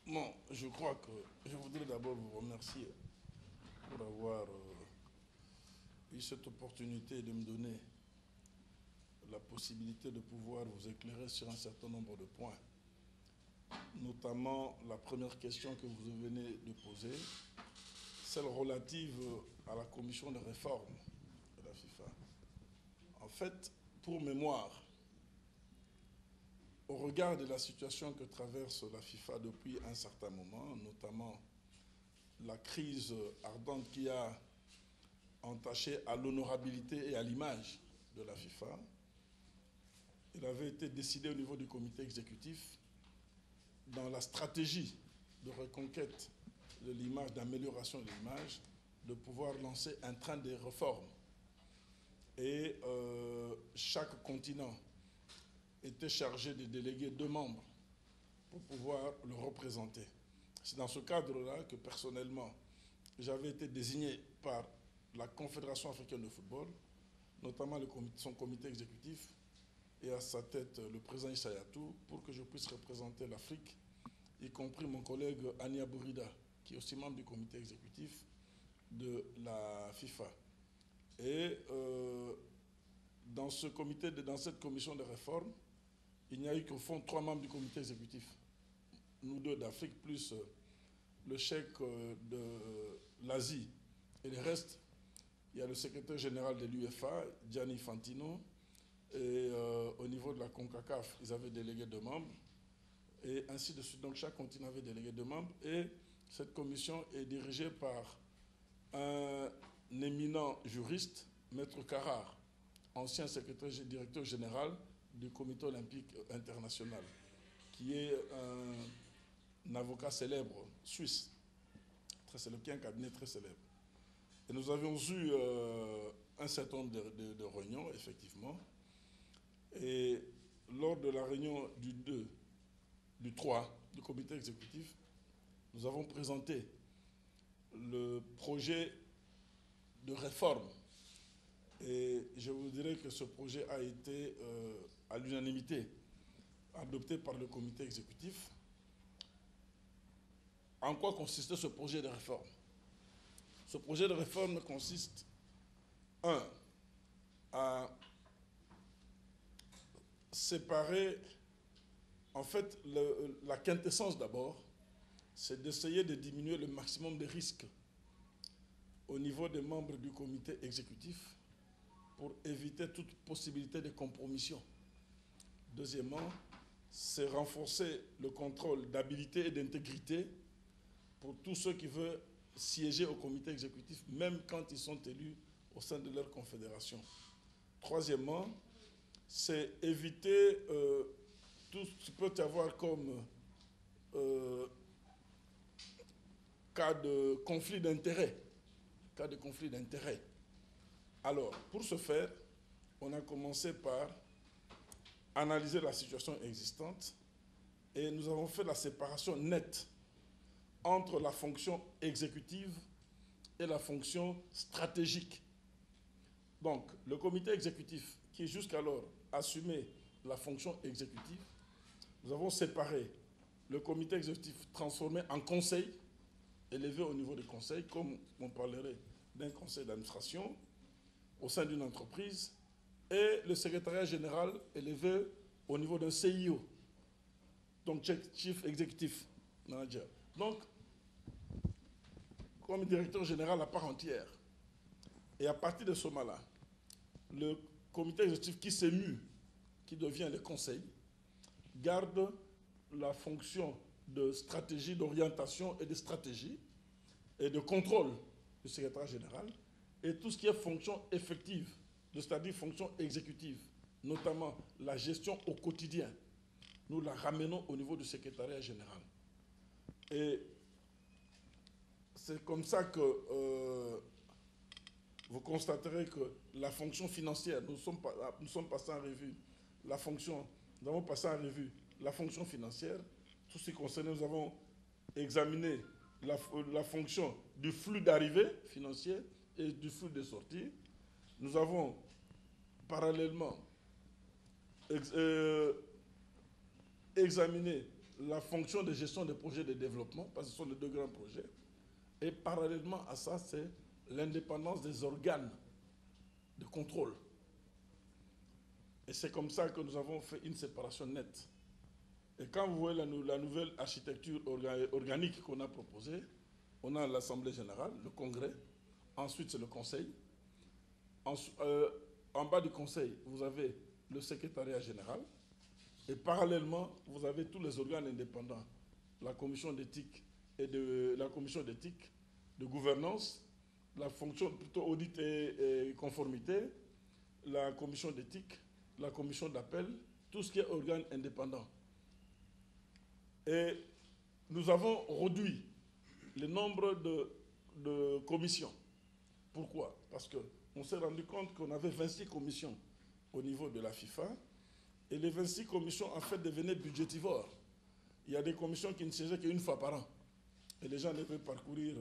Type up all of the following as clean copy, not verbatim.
Bon, je crois que je voudrais d'abord vous remercier pour avoir eu cette opportunité de me donner la possibilité de pouvoir vous éclairer sur un certain nombre de points, notamment la première question que vous venez de poser, celle relative à la commission de réforme de la FIFA. En fait, pour mémoire, au regard de la situation que traverse la FIFA depuis un certain moment, notamment la crise ardente qui a entaché à l'honorabilité et à l'image de la FIFA, il avait été décidé au niveau du comité exécutif, dans la stratégie de reconquête de l'image, d'amélioration de l'image, de pouvoir lancer un train de réformes. Et chaque continent était chargé de déléguer 2 membres pour pouvoir le représenter. C'est dans ce cadre-là que personnellement, j'avais été désigné par la Confédération africaine de football, notamment son comité exécutif, et à sa tête le président Issa Yatou, pour que je puisse représenter l'Afrique, y compris mon collègue Ania Bourida, qui est aussi membre du comité exécutif de la FIFA. Et dans cette commission de réforme, il n'y a eu qu'au fond 3 membres du comité exécutif. Nous 2 d'Afrique, plus le chef de l'Asie et les restes. Il y a le secrétaire général de l'UEFA, Gianni Infantino, et au niveau de la CONCACAF, ils avaient délégué 2 membres, et ainsi de suite. Donc chaque continent avait délégué 2 membres, et cette commission est dirigée par un éminent juriste, Maître Carrard, ancien directeur général du Comité olympique international, qui est un avocat célèbre, suisse, très célèbre, qui a un cabinet très célèbre. Et nous avions eu un certain nombre de réunions, effectivement. Et lors de la réunion du 3 du comité exécutif, nous avons présenté le projet de réforme. Et je vous dirais que ce projet a été à l'unanimité adopté par le comité exécutif. En quoi consistait ce projet de réforme? Ce projet de réforme consiste, à séparer, en fait, la quintessence d'abord, c'est d'essayer de diminuer le maximum de risques au niveau des membres du comité exécutif pour éviter toute possibilité de compromission. Deuxièmement, c'est renforcer le contrôle d'habilité et d'intégrité pour tous ceux qui veulent siéger au comité exécutif, même quand ils sont élus au sein de leur confédération. Troisièmement, c'est éviter tout ce qui peut y avoir comme cas de conflit d'intérêts. Alors, pour ce faire, on a commencé par analyser la situation existante et nous avons fait la séparation nette entre la fonction exécutive et la fonction stratégique. Donc, le comité exécutif, qui jusqu'alors assumait la fonction exécutive, nous avons séparé le comité exécutif transformé en conseil, élevé au niveau du conseil, comme on parlerait d'un conseil d'administration au sein d'une entreprise, et le secrétariat général élevé au niveau d'un CIO, donc Chief Executive Manager. Donc, comme directeur général à part entière. Et à partir de ce moment-là, le comité exécutif qui s'est mu, qui devient le conseil, garde la fonction de stratégie, d'orientation et de stratégie et de contrôle du secrétaire général, et tout ce qui est fonction effective, c'est-à-dire fonction exécutive, notamment la gestion au quotidien, nous la ramenons au niveau du secrétariat général. Et c'est comme ça que vous constaterez que la fonction financière, nous sommes passés en revue la fonction, nous avons passé en revue la fonction financière. Tout ce qui concerne, nous avons examiné la fonction du flux d'arrivée financier et du flux de sortie. Nous avons parallèlement examiné la fonction de gestion des projets de développement, parce que ce sont les deux grands projets. Et parallèlement à ça, c'est l'indépendance des organes de contrôle. Et c'est comme ça que nous avons fait une séparation nette. Et quand vous voyez la nouvelle architecture organique qu'on a proposée, on a l'Assemblée générale, le Congrès, ensuite c'est le Conseil. En bas du Conseil, vous avez le secrétariat général. Et parallèlement, vous avez tous les organes indépendants, la commission d'éthique la commission d'éthique, de gouvernance, la fonction plutôt audit et conformité, la commission d'éthique, la commission d'appel, tout ce qui est organe indépendant. Et nous avons réduit le nombre de commissions. Pourquoi? Parce qu'on s'est rendu compte qu'on avait 26 commissions au niveau de la FIFA, et les 26 commissions, en fait, devenaient budgétivores. Il y a des commissions qui ne siégeaient qu'une fois par an. Et les gens devaient parcourir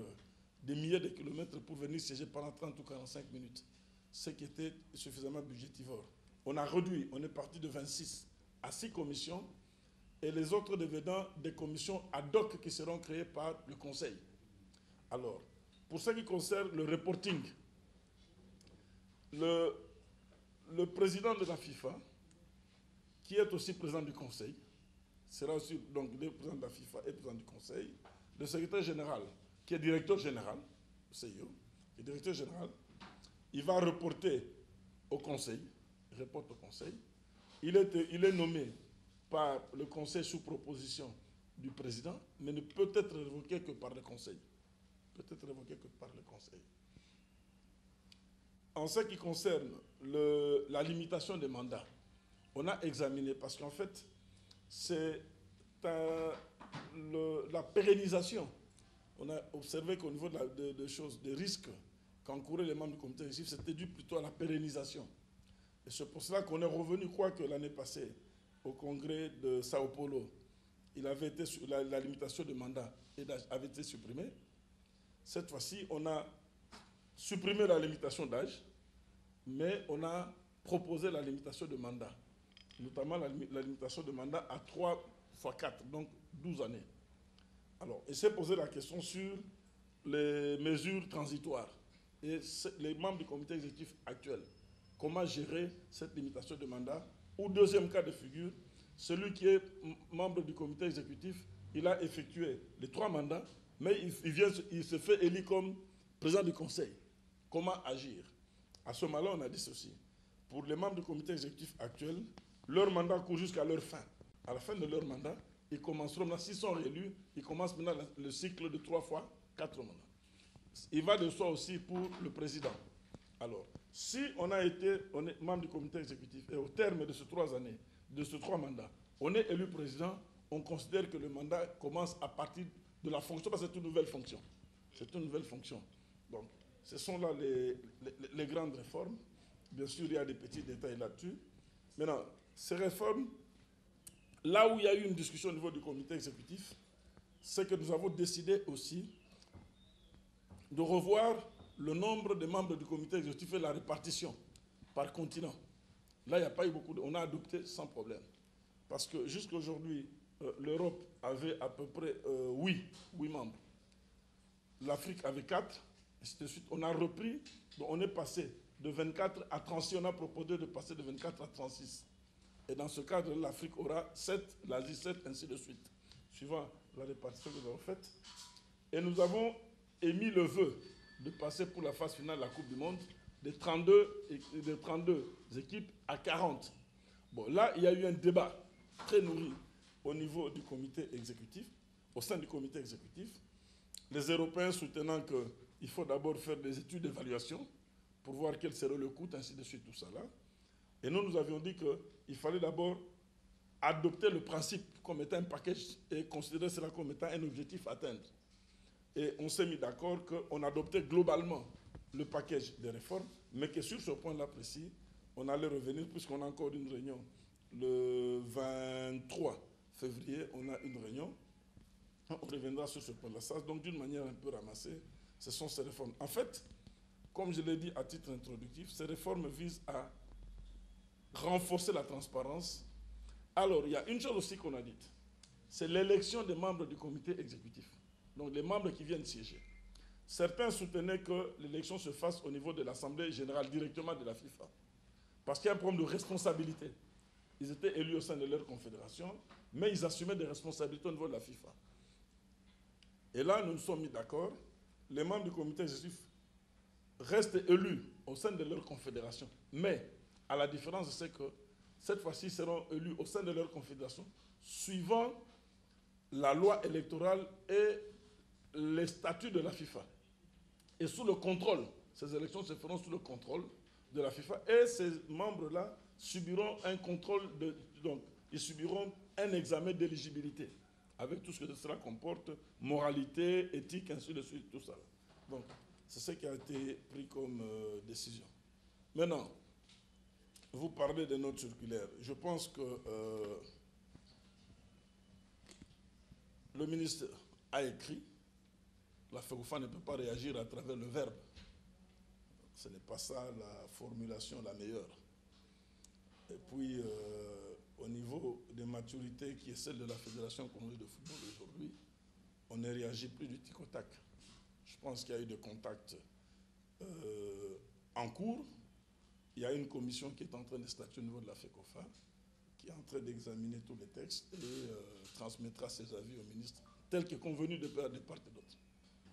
des milliers de kilomètres pour venir siéger pendant 30 ou 45 minutes. Ce qui était suffisamment budgétivore. On a réduit, on est parti de 26 à 6 commissions, et les autres devenant des commissions ad hoc qui seront créées par le Conseil. Alors, pour ce qui concerne le reporting, le président de la FIFA, qui est aussi président du Conseil, sera aussi donc le président de la FIFA et président du Conseil, le secrétaire général, qui est directeur général, CIO, qui est directeur général, il va reporter au Conseil, il reporte au Conseil, il est nommé par le Conseil sous proposition du président, mais ne peut être révoqué que par le Conseil. Peut-être révoqué que par le Conseil. En ce qui concerne la limitation des mandats, on a examiné, parce qu'en fait, c'est la pérennisation. On a observé qu'au niveau des risques qu'encouraient les membres du comité exécutif, c'était dû plutôt à la pérennisation. Et c'est pour cela qu'on est revenu, quoique l'année passée, au congrès de Sao Paulo, la limitation de mandat avait été supprimée. Cette fois-ci, on a supprimé la limitation d'âge, mais on a proposé la limitation de mandat, notamment la limitation de mandat à 3 x 4, donc 12 années. Alors, il s'est posé la question sur les mesures transitoires et les membres du comité exécutif actuel. Comment gérer cette limitation de mandat? Ou deuxième cas de figure, celui qui est membre du comité exécutif, il a effectué les 3 mandats, mais il se fait élire comme président du conseil. Comment agir? À ce moment-là, on a dit ceci. Pour les membres du comité exécutif actuel, leur mandat court jusqu'à leur fin. À la fin de leur mandat, ils commenceront, s'ils sont réélus, ils commencent maintenant le cycle de 3 fois 4 mandats. Il va de soi aussi pour le président. Alors, si on est membre du comité exécutif et au terme de ces 3 années, de ces 3 mandats, on est élu président, on considère que le mandat commence à partir de la fonction, parce que c'est une nouvelle fonction. C'est une nouvelle fonction. Donc, ce sont là les grandes réformes. Bien sûr, il y a des petits détails là-dessus. Maintenant, ces réformes, là où il y a eu une discussion au niveau du comité exécutif, c'est que nous avons décidé aussi de revoir le nombre de membres du comité exécutif et la répartition par continent. Là, il n'y a pas eu beaucoup on a adopté sans problème. Parce que jusqu'à aujourd'hui, l'Europe avait à peu près 8 membres. L'Afrique avait 4, et ainsi de suite. On a repris, donc on est passé de 24 à 36, on a proposé de passer de 24 à 36. Et dans ce cadre, l'Afrique aura 7, l'Asie 7, ainsi de suite, suivant la répartition que nous avons faite. Et nous avons émis le vœu de passer pour la phase finale de la Coupe du Monde de 32 équipes à 40. Bon, là, il y a eu un débat très nourri au niveau du comité exécutif, au sein du comité exécutif. Les Européens soutenant qu'il faut d'abord faire des études d'évaluation pour voir quel serait le coût, ainsi de suite, tout ça là. Et nous avions dit qu'il fallait d'abord adopter le principe comme étant un package et considérer cela comme étant un objectif à atteindre. Et on s'est mis d'accord qu'on adoptait globalement le package des réformes, mais que sur ce point-là précis, on allait revenir, puisqu'on a encore une réunion le 23 février, on a une réunion, on reviendra sur ce point-là. Ça, donc d'une manière un peu ramassée, ce sont ces réformes. En fait, comme je l'ai dit à titre introductif, ces réformes visent à renforcer la transparence. Alors, il y a une chose aussi qu'on a dite. c'est l'élection des membres du comité exécutif. Donc les membres qui viennent siéger. Certains soutenaient que l'élection se fasse au niveau de l'Assemblée générale, directement de la FIFA. Parce qu'il y a un problème de responsabilité. Ils étaient élus au sein de leur confédération, mais ils assumaient des responsabilités au niveau de la FIFA. Et là, nous nous sommes mis d'accord. Les membres du comité exécutif restent élus au sein de leur confédération. Mais, à la différence, c'est que cette fois-ci, ils seront élus au sein de leur confédération, suivant la loi électorale et les statuts de la FIFA. Et sous le contrôle, ces élections se feront sous le contrôle de la FIFA. Et ces membres-là subiront un contrôle, donc ils subiront un examen d'éligibilité, avec tout ce que cela comporte, moralité, éthique, ainsi de suite, tout ça. Donc, c'est ce qui a été pris comme décision. Maintenant, vous parlez de notre circulaire. Je pense que le ministre a écrit, la FECOFA ne peut pas réagir à travers le verbe. Ce n'est pas ça la formulation la meilleure. Et puis, au niveau des maturités qui est celle de la Fédération congolaise de football aujourd'hui, on ne réagit plus du tic au tac. Je pense qu'il y a eu des contacts en cours. Il y a une commission qui est en train de statuer au niveau de la FECOFA, qui est en train d'examiner tous les textes et transmettra ses avis au ministre, tel que convenu de part et d'autre.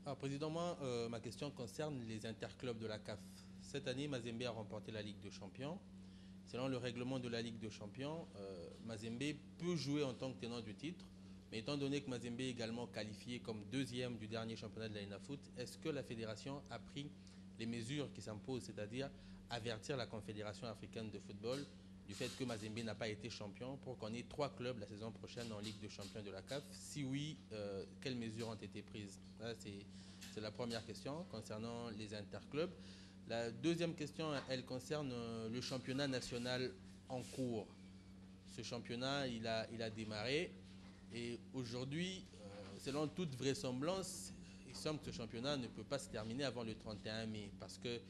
Alors, Président, moi, ma question concerne les interclubs de la CAF. Cette année, Mazembe a remporté la Ligue des Champions. Selon le règlement de la Ligue des Champions, Mazembe peut jouer en tant que tenant du titre. Mais étant donné que Mazembe est également qualifié comme deuxième du dernier championnat de la l'AENAFOOT, est-ce que la fédération a pris les mesures qui s'imposent, c'est-à-dire avertir la Confédération africaine de football du fait que Mazembe n'a pas été champion pour qu'on ait 3 clubs la saison prochaine en Ligue des Champions de la CAF? Si oui, quelles mesures ont été prises? C'est la première question concernant les interclubs. La deuxième question, elle concerne le championnat national en cours. Ce championnat, il a démarré et aujourd'hui, selon toute vraisemblance, il semble que ce championnat ne peut pas se terminer avant le 31 mai parce qu'il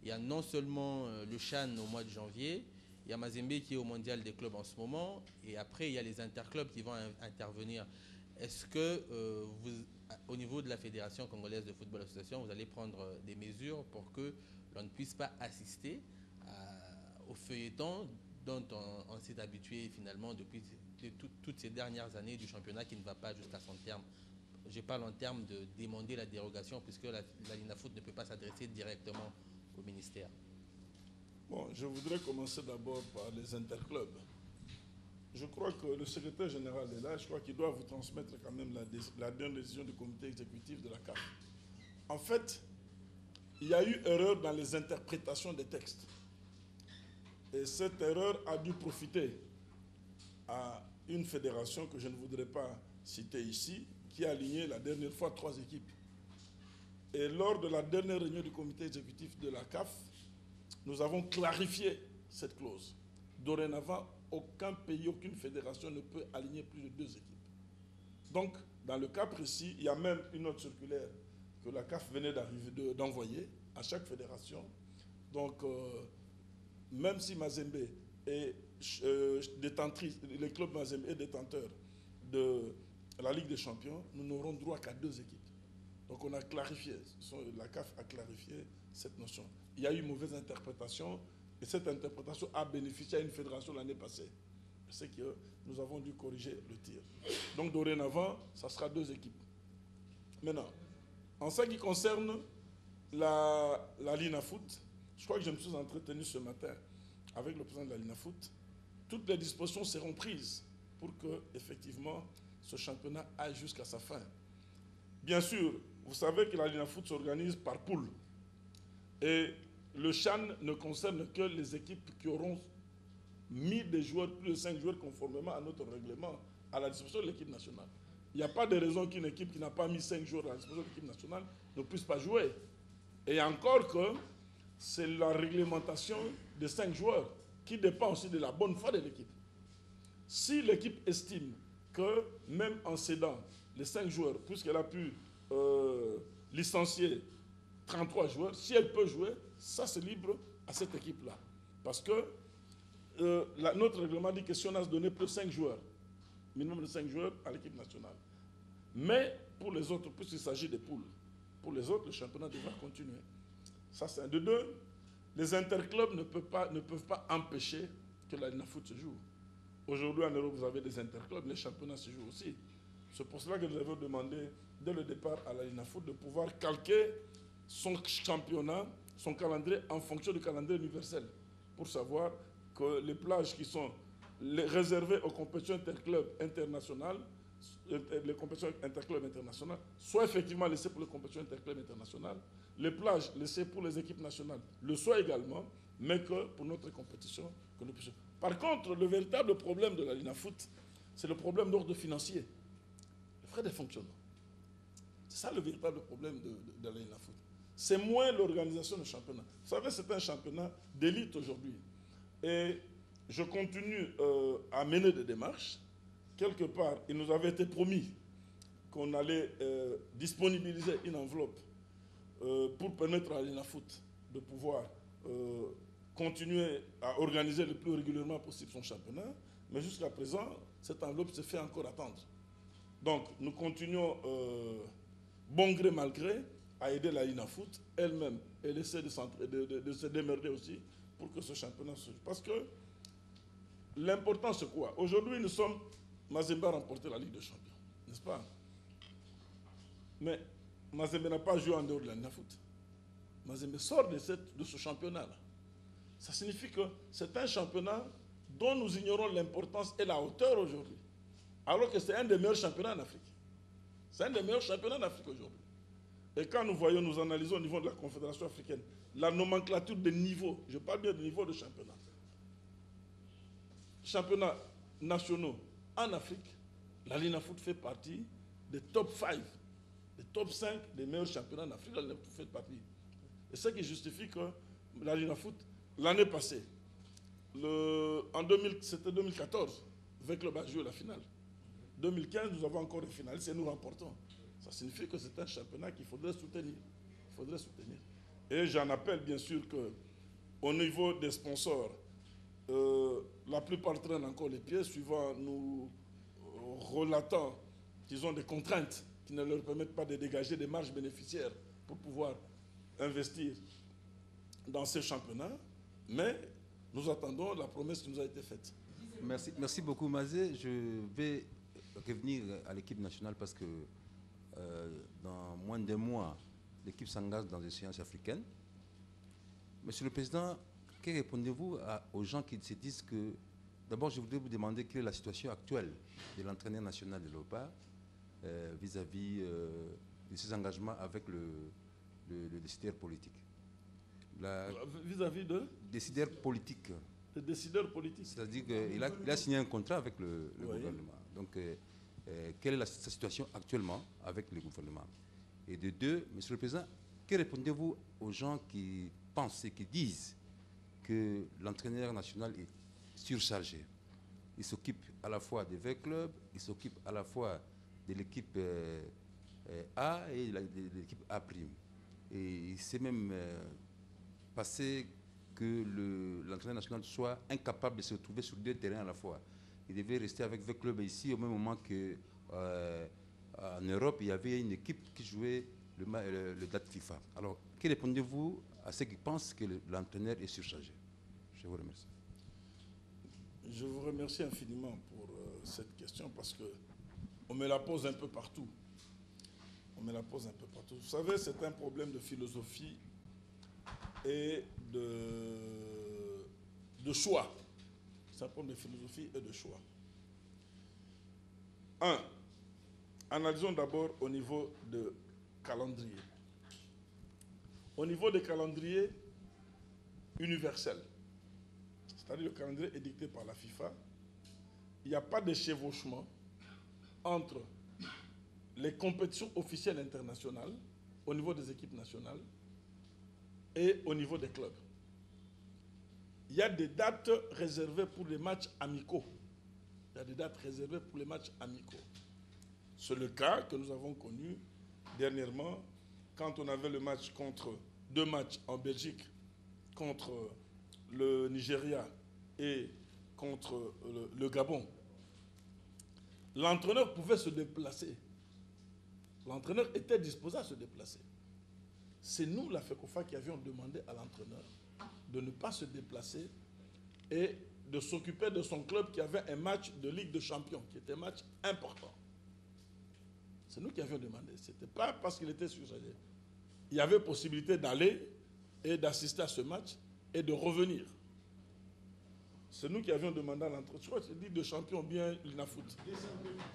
y a non seulement le CHAN au mois de janvier, il y a Mazembe qui est au mondial des clubs en ce moment et après il y a les interclubs qui vont intervenir. Est-ce que au niveau de la Fédération congolaise de football association, vous allez prendre des mesures pour que l'on ne puisse pas assister au feuilleton dont on s'est habitué finalement depuis toutes ces dernières années du championnat qui ne va pas jusqu'à son terme? Je parle en termes de demander la dérogation puisque la l'AENAFOOT ne peut pas s'adresser directement au ministère. Bon, je voudrais commencer d'abord par les interclubs. Je crois que le secrétaire général est là, je crois qu'il doit vous transmettre quand même la dernière décision du comité exécutif de la CAF. En fait, il y a eu erreur dans les interprétations des textes. Et cette erreur a dû profiter à une fédération que je ne voudrais pas citer ici, qui a aligné la dernière fois 3 équipes. Et lors de la dernière réunion du comité exécutif de la CAF, nous avons clarifié cette clause. Dorénavant, aucun pays, aucune fédération ne peut aligner plus de 2 équipes. Donc, dans le cas précis, il y a même une autre circulaire que la CAF venait d'envoyer à chaque fédération. Donc, même si Mazembe est détentrice, le club Mazembe est détenteur de la Ligue des Champions, nous n'aurons droit qu'à 2 équipes. Donc on a clarifié, la CAF a clarifié cette notion. Il y a eu mauvaise interprétation et cette interprétation a bénéficié à une fédération l'année passée. C'est que nous avons dû corriger le tir. Donc dorénavant, ça sera 2 équipes. Maintenant, en ce qui concerne la l'AENAFOOT, je crois que je me suis entretenu ce matin avec le président de la l'AENAFOOT. Toutes les dispositions seront prises pour que, effectivement, ce championnat aille jusqu'à sa fin. Bien sûr, vous savez que la l'AENAFOOT s'organise par poule. Et le CHAN ne concerne que les équipes qui auront mis des joueurs, plus de 5 joueurs, conformément à notre règlement, à la disposition de l'équipe nationale. Il n'y a pas de raison qu'une équipe qui n'a pas mis 5 joueurs à la disposition de l'équipe nationale ne puisse pas jouer. Et encore que c'est la réglementation de 5 joueurs qui dépend aussi de la bonne foi de l'équipe. Si l'équipe estime que même en cédant les 5 joueurs, puisqu'elle a pu licencier 33 joueurs, si elle peut jouer, ça c'est libre à cette équipe-là. Parce que notre règlement dit que si on a donné plus de 5 joueurs, minimum de 5 joueurs à l'équipe nationale. Mais pour les autres, puisqu'il s'agit des poules, pour les autres, le championnat devra continuer. Ça, c'est un de deux. Les interclubs ne peuvent pas empêcher que la Foot se joue. Aujourd'hui, en Europe, vous avez des interclubs, les championnats se jouent aussi. C'est pour cela que nous avons demandé, dès le départ à la Foot, de pouvoir calquer son championnat, son calendrier, en fonction du calendrier universel, pour savoir que les plages qui sont réservées aux compétitions interclubs internationales, les compétitions interclubs internationales, soient effectivement laissées pour les compétitions interclubs internationales, les plages laissées pour les équipes nationales le soient également, mais que pour notre compétition, que nous puissions. Par contre, le véritable problème de la Foot, c'est le problème d'ordre financier, les frais de fonctionnement. C'est ça le véritable problème de la Foot. C'est moins l'organisation du championnat. Vous savez, c'est un championnat d'élite aujourd'hui. Et je continue à mener des démarches. Quelque part, il nous avait été promis qu'on allait disponibiliser une enveloppe pour permettre à l'INAFOOT de pouvoir continuer à organiser le plus régulièrement possible son championnat. Mais jusqu'à présent, cette enveloppe se fait encore attendre. Donc, nous continuons, bon gré mal gré, à aider la INAFOOT elle-même. Elle essaie de se démerder aussi pour que ce championnat se joue. Parce que l'important, c'est quoi? Aujourd'hui, nous sommes... Mazembe a remporté la Ligue des Champions, n'est-ce pas? Mais Mazembe n'a pas joué en dehors de la INAFOOT. Mazembe sort de ce championnat-là. Ça signifie que c'est un championnat dont nous ignorons l'importance et la hauteur aujourd'hui. Alors que c'est un des meilleurs championnats en Afrique. C'est un des meilleurs championnats en Afrique aujourd'hui. Et quand nous voyons, nous analysons au niveau de la Confédération africaine, la nomenclature des niveaux, je parle bien des niveaux de championnat. Championnats nationaux en Afrique, la LINAFOOT fait partie des top 5, des top 5 des meilleurs championnats en Afrique. La LINAFOOT fait partie. Et ce qui justifie que la LINAFOOT, l'année passée, c'était 2014, avec le a joué la finale. 2015, nous avons encore une finale, et nous remportons. Ça signifie que c'est un championnat qu'il faudrait soutenir. Il faudrait soutenir. Et j'en appelle bien sûr qu'au niveau des sponsors, la plupart traînent encore les pieds, suivant nous relatant qu'ils ont des contraintes qui ne leur permettent pas de dégager des marges bénéficiaires pour pouvoir investir dans ces championnats. Mais nous attendons la promesse qui nous a été faite. Merci beaucoup, Mazé. Je vais revenir à l'équipe nationale parce que dans moins d'un mois, l'équipe s'engage dans des séances africaines. Monsieur le Président, que répondez-vous aux gens qui se disent que... D'abord, je voudrais vous demander quelle est la situation actuelle de l'entraîneur national de l'OPA vis-à-vis de ses engagements avec le décideur politique. Vis-à-vis de décideur politique. Le décideur politique. C'est-à-dire qu'il a signé un contrat avec le gouvernement. Donc, quelle est sa situation actuellement avec le gouvernement? Et de deux, Monsieur le Président, que répondez-vous aux gens qui pensent et qui disent que l'entraîneur national est surchargé? Il s'occupe à la fois des 20 clubs, il s'occupe à la fois de l'équipe A et de l'équipe A'. Et il s'est même passé que l'entraîneur national soit incapable de se retrouver sur 2 terrains à la fois. Il devait rester avec 20 clubs ici au même moment qu'en Europe, il y avait une équipe qui jouait le date FIFA. Alors, que répondez-vous à ceux qui pensent que l'entraîneur est surchargé? Je vous remercie. Je vous remercie infiniment pour cette question parce qu'on me la pose un peu partout. On me la pose un peu partout. Vous savez, c'est un problème de philosophie et de choix. C'est un problème de philosophie et de choix. Analysons d'abord au niveau de calendrier. Au niveau des calendriers universels, c'est-à-dire le calendrier édicté par la FIFA, il n'y a pas de chevauchement entre les compétitions officielles internationales au niveau des équipes nationales et au niveau des clubs. Il y a des dates réservées pour les matchs amicaux. Il y a des dates réservées pour les matchs amicaux. C'est le cas que nous avons connu dernièrement quand on avait le match deux matchs en Belgique contre le Nigeria et contre le Gabon. l'entraîneur pouvait se déplacer. L'entraîneur était disposé à se déplacer. C'est nous, la FECOFA, qui avions demandé à l'entraîneur de ne pas se déplacer et de s'occuper de son club qui avait un match de Ligue des Champions, qui était un match important. C'est nous qui avions demandé. Ce n'était pas parce qu'il était surchargé. Il y avait possibilité d'aller et d'assister à ce match et de revenir. C'est nous qui avions demandé à l'entraîneur. Je crois que c'est Ligue des Champions, bien l'INAFOOT.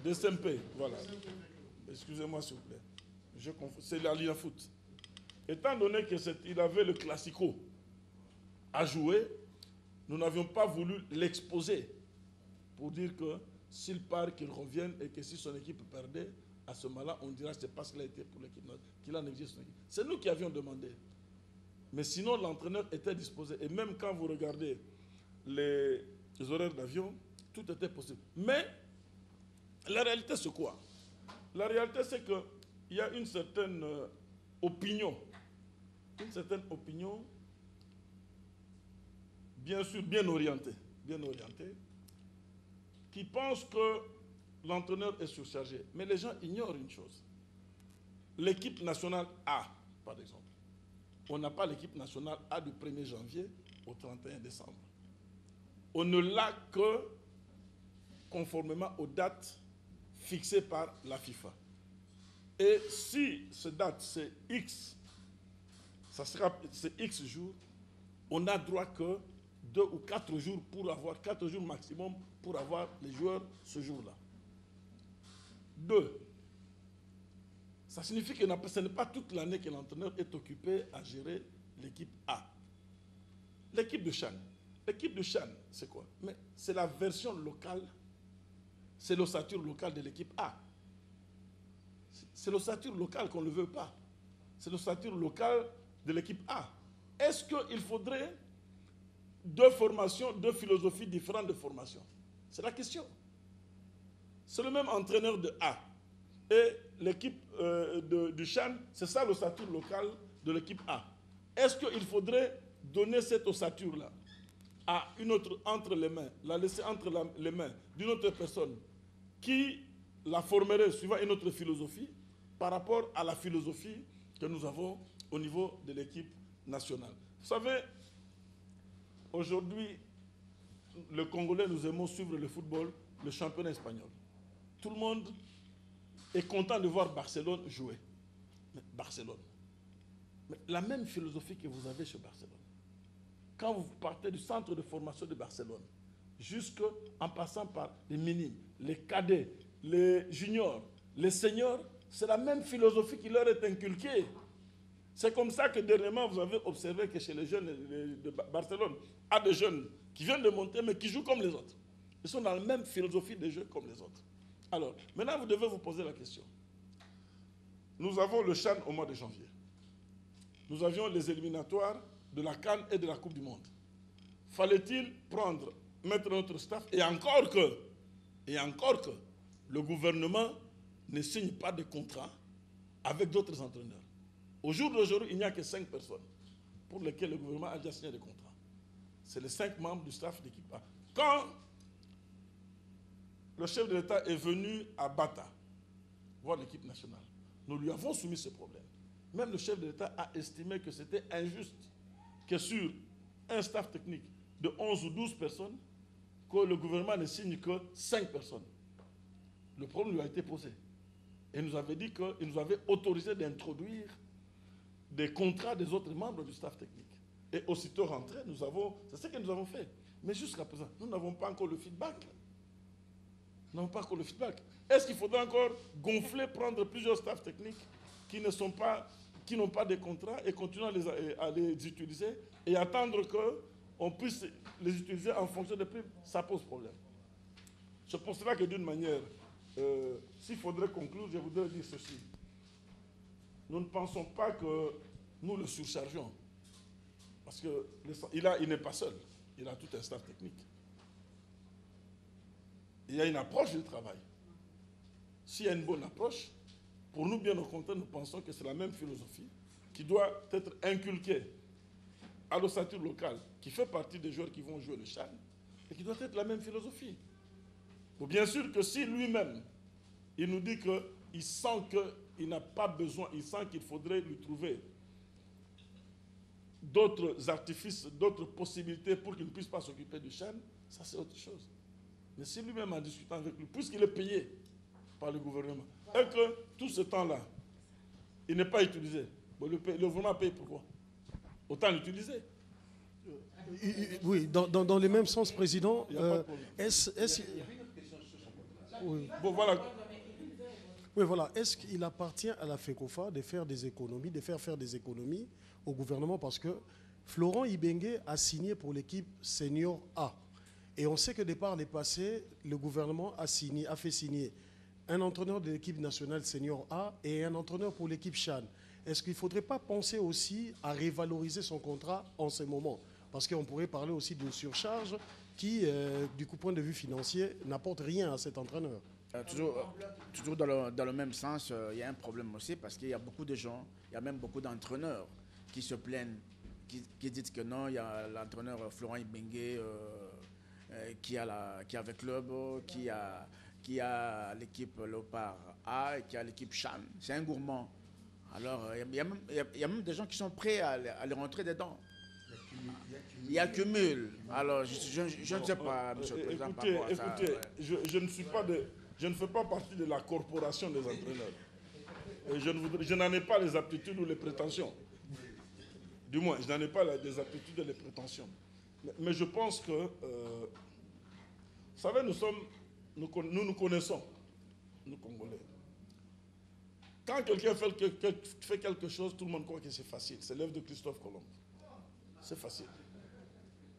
DSMP, voilà. Excusez-moi, s'il vous plaît. Je confonds. C'est la l'INAFOOT. Étant donné qu'il avait le Classico à jouer, nous n'avions pas voulu l'exposer pour dire que s'il part, qu'il revienne et que si son équipe perdait, à ce moment-là, on dira que c'est parce qu'il a été pour l'équipe qu'il a négligé son équipe. C'est nous qui avions demandé. Mais sinon, l'entraîneur était disposé. Et même quand vous regardez les horaires d'avion, tout était possible. Mais la réalité, c'est quoi? La réalité, c'est qu'il y a une certaine opinion. Une certaine opinion, bien sûr, bien orientée, qui pense que l'entraîneur est surchargé. Mais les gens ignorent une chose. L'équipe nationale A, par exemple. On n'a pas l'équipe nationale A du 1er janvier au 31 décembre. On ne l'a que conformément aux dates fixées par la FIFA. Et si cette date, c'est X, c'est X jours, on n'a droit que 2 ou 4 jours pour avoir, 4 jours maximum pour avoir les joueurs ce jour-là. 2. Ça signifie que ce n'est pas toute l'année que l'entraîneur est occupé à gérer l'équipe A. L'équipe de CHAN. L'équipe de CHAN, c'est quoi? Mais c'est la version locale, c'est l'ossature locale de l'équipe A. C'est l'ossature locale qu'on ne veut pas. C'est l'ossature locale de l'équipe A. Est-ce qu'il faudrait 2 formations, 2 philosophies différentes de formation? C'est la question. C'est le même entraîneur de A. Et l'équipe du CHAN, c'est ça l'ossature locale de l'équipe A. Est-ce qu'il faudrait donner cette ossature-là à une autre, entre les mains, la laisser entre les mains d'une autre personne qui la formerait suivant une autre philosophie par rapport à la philosophie que nous avons au niveau de l'équipe nationale? Vous savez, aujourd'hui, le Congolais, nous aimons suivre le football, le championnat espagnol. Tout le monde est content de voir Barcelone jouer. Mais Barcelone. Mais la même philosophie que vous avez chez Barcelone. Quand vous partez du centre de formation de Barcelone, jusqu'en passant par les minimes, les cadets, les juniors, les seniors, c'est la même philosophie qui leur est inculquée. C'est comme ça que dernièrement, vous avez observé que chez les jeunes de Barcelone, il y a des jeunes qui viennent de monter, mais qui jouent comme les autres. Ils sont dans la même philosophie de jeu comme les autres. Alors, maintenant, vous devez vous poser la question. Nous avons le CHAN au mois de janvier. Nous avions les éliminatoires de la CAN et de la Coupe du Monde. Fallait-il mettre notre staff, et encore que, le gouvernement ne signe pas de contrat avec d'autres entraîneurs. Au jour d'aujourd'hui, il n'y a que 5 personnes pour lesquelles le gouvernement a déjà signé des contrats. C'est les 5 membres du staff d'équipe A. Quand le chef de l'État est venu à Bata voir l'équipe nationale, nous lui avons soumis ce problème. Même le chef de l'État a estimé que c'était injuste que sur un staff technique de 11 ou 12 personnes, que le gouvernement ne signe que 5 personnes. Le problème lui a été posé. Et il nous avait dit qu'il nous avait autorisé d'introduire des contrats des autres membres du staff technique. Et aussitôt rentré, c'est ce que nous avons fait. Mais jusqu'à présent, nous n'avons pas encore le feedback. Nous n'avons pas encore le feedback. Est-ce qu'il faudra encore gonfler, prendre plusieurs staffs techniques qui n'ont pas de contrats et continuer à les utiliser et attendre qu'on puisse les utiliser en fonction des prix? Ça pose problème. C'est pour cela que d'une manière, s'il faudrait conclure, je voudrais dire ceci. Nous ne pensons pas que nous le surchargeons. Parce qu'il n'est pas seul. Il a tout un staff technique. Il y a une approche du travail. S'il y a une bonne approche, pour nous, bien au contraire, nous pensons que c'est la même philosophie qui doit être inculquée à l'ossature locale, qui fait partie des joueurs qui vont jouer le CHAN, et qui doit être la même philosophie. Bon, bien sûr que si lui-même, Il nous dit qu'il sent qu'il n'a pas besoin, il sent qu'il faudrait lui trouver d'autres artifices, d'autres possibilités pour qu'il ne puisse pas s'occuper du Chan. Ça, c'est autre chose. Mais si lui-même, en discutant avec lui, puisqu'il est payé par le gouvernement, et que tout ce temps-là, il n'est pas utilisé, bon, le gouvernement paye pourquoi? Autant l'utiliser. Oui, dans le même sens, Président, Il n'y a pas de problème. Oui. Bon, voilà. Oui, voilà. Est-ce qu'il appartient à la FECOFA de faire des économies, de faire des économies au gouvernement? Parce que Florent Ibenge a signé pour l'équipe senior A. Et on sait que par les passés, le gouvernement a fait signer un entraîneur de l'équipe nationale senior A et un entraîneur pour l'équipe Chan. Est-ce qu'il ne faudrait pas penser aussi à revaloriser son contrat en ce moment? Parce qu'on pourrait parler aussi d'une surcharge qui, du point de vue financier, n'apporte rien à cet entraîneur. Toujours dans le même sens, il y a un problème aussi parce qu'il y a beaucoup de gens, il y a même beaucoup d'entraîneurs qui se plaignent, qui disent que non, il y a l'entraîneur Florent Ibenge qui a avec club, qui a l'équipe Léopard A et qui a l'équipe Chan. C'est un gourmand. Alors, il y a même des gens qui sont prêts à les rentrer dedans. Il accumule. Alors, je ne sais pas, monsieur le Président, par rapport à ça. Écoutez, je ne fais pas partie de la corporation des entraîneurs. Et je n'en ai pas les aptitudes ou les prétentions. Du moins, je n'en ai pas les aptitudes et les prétentions. Mais je pense que, vous savez, nous connaissons, nous Congolais. Quand quelqu'un fait quelque chose, tout le monde croit que c'est facile. C'est l'œuvre de Christophe Colomb. C'est facile.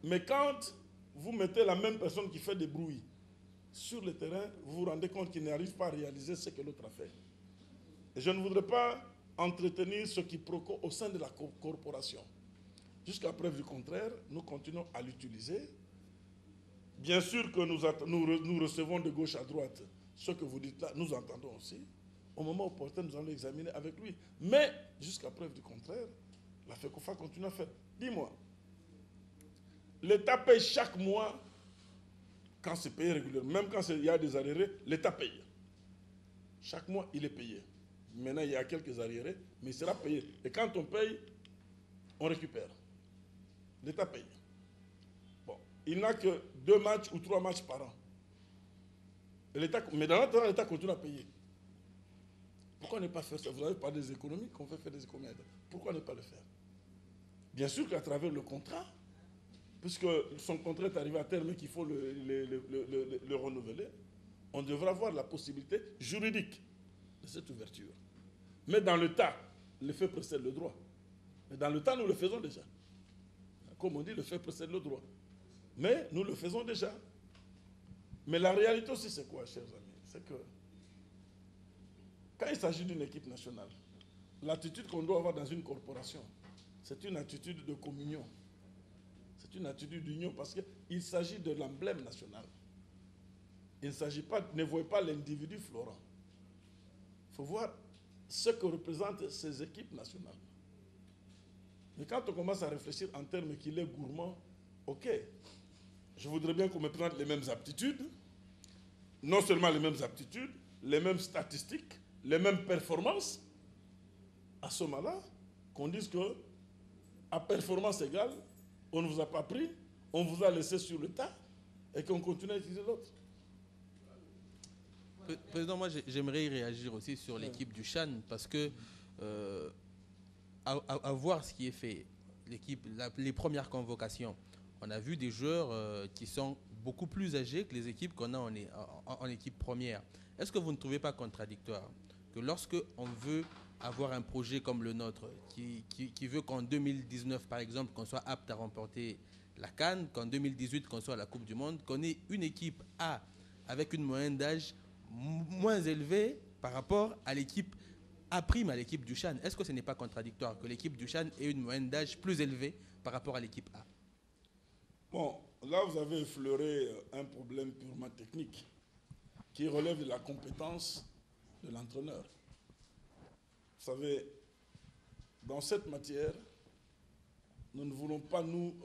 Mais quand vous mettez la même personne qui fait des bruits sur le terrain, vous vous rendez compte qu'il n'arrive pas à réaliser ce que l'autre a fait. Et je ne voudrais pas entretenir ce quiproquo au sein de la corporation. Jusqu'à preuve du contraire, nous continuons à l'utiliser. Bien sûr que nous recevons de gauche à droite ce que vous dites là, nous entendons aussi. Au moment opportun, nous allons l'examiner avec lui. Mais, jusqu'à preuve du contraire, la FECOFA continue à faire. Dis-moi, l'État paye chaque mois, quand c'est payé régulièrement, même quand il y a des arriérés, l'État paye. Chaque mois, il est payé. Maintenant, il y a quelques arriérés, mais il sera payé. Et quand on paye, on récupère. L'État paye. Bon, il n'a que 2 matchs ou 3 matchs par an. Mais dans l'autre temps, l'État continue à payer. Pourquoi ne pas faire ça? Vous n'avez pas des économies qu'on fait faire des économies. Pourquoi ne pas le faire? Bien sûr qu'à travers le contrat, puisque son contrat est arrivé à terme et qu'il faut le renouveler, on devra avoir la possibilité juridique de cette ouverture. Mais dans le tas, le fait précède le droit. Mais dans le tas, nous le faisons déjà. Comme on dit, le fait précède le droit. Mais nous le faisons déjà. Mais la réalité aussi, c'est quoi, chers amis? C'est que quand il s'agit d'une équipe nationale, l'attitude qu'on doit avoir dans une corporation, c'est une attitude de communion. C'est une attitude d'union parce qu'il s'agit de l'emblème national. Il ne s'agit pas, ne voyez pas l'individu Florent. Il faut voir ce que représentent ces équipes nationales. Mais quand on commence à réfléchir en termes qu'il est gourmand, ok, je voudrais bien qu'on me prenne les mêmes aptitudes, non seulement les mêmes aptitudes, les mêmes statistiques, les mêmes performances. À ce moment-là, qu'on dise que à performance égale, on ne vous a pas pris, on vous a laissé sur le tas et qu'on continue à utiliser l'autre. Président, moi j'aimerais réagir aussi sur l'équipe du Chan parce que à voir ce qui est fait, les premières convocations, on a vu des joueurs qui sont beaucoup plus âgés que les équipes qu'on a en équipe première. Est-ce que vous ne trouvez pas contradictoire que lorsque on veut avoir un projet comme le nôtre, qui veut qu'en 2019, par exemple, qu'on soit apte à remporter la CAN, qu'en 2018, qu'on soit à la Coupe du Monde, qu'on ait une équipe A avec une moyenne d'âge moins élevée par rapport à l'équipe A', à l'équipe du Chan? Est-ce que ce n'est pas contradictoire que l'équipe du Chan ait une moyenne d'âge plus élevée par rapport à l'équipe A? Bon, là vous avez effleuré un problème purement technique qui relève de la compétence de l'entraîneur. Vous savez, dans cette matière, nous ne voulons pas nous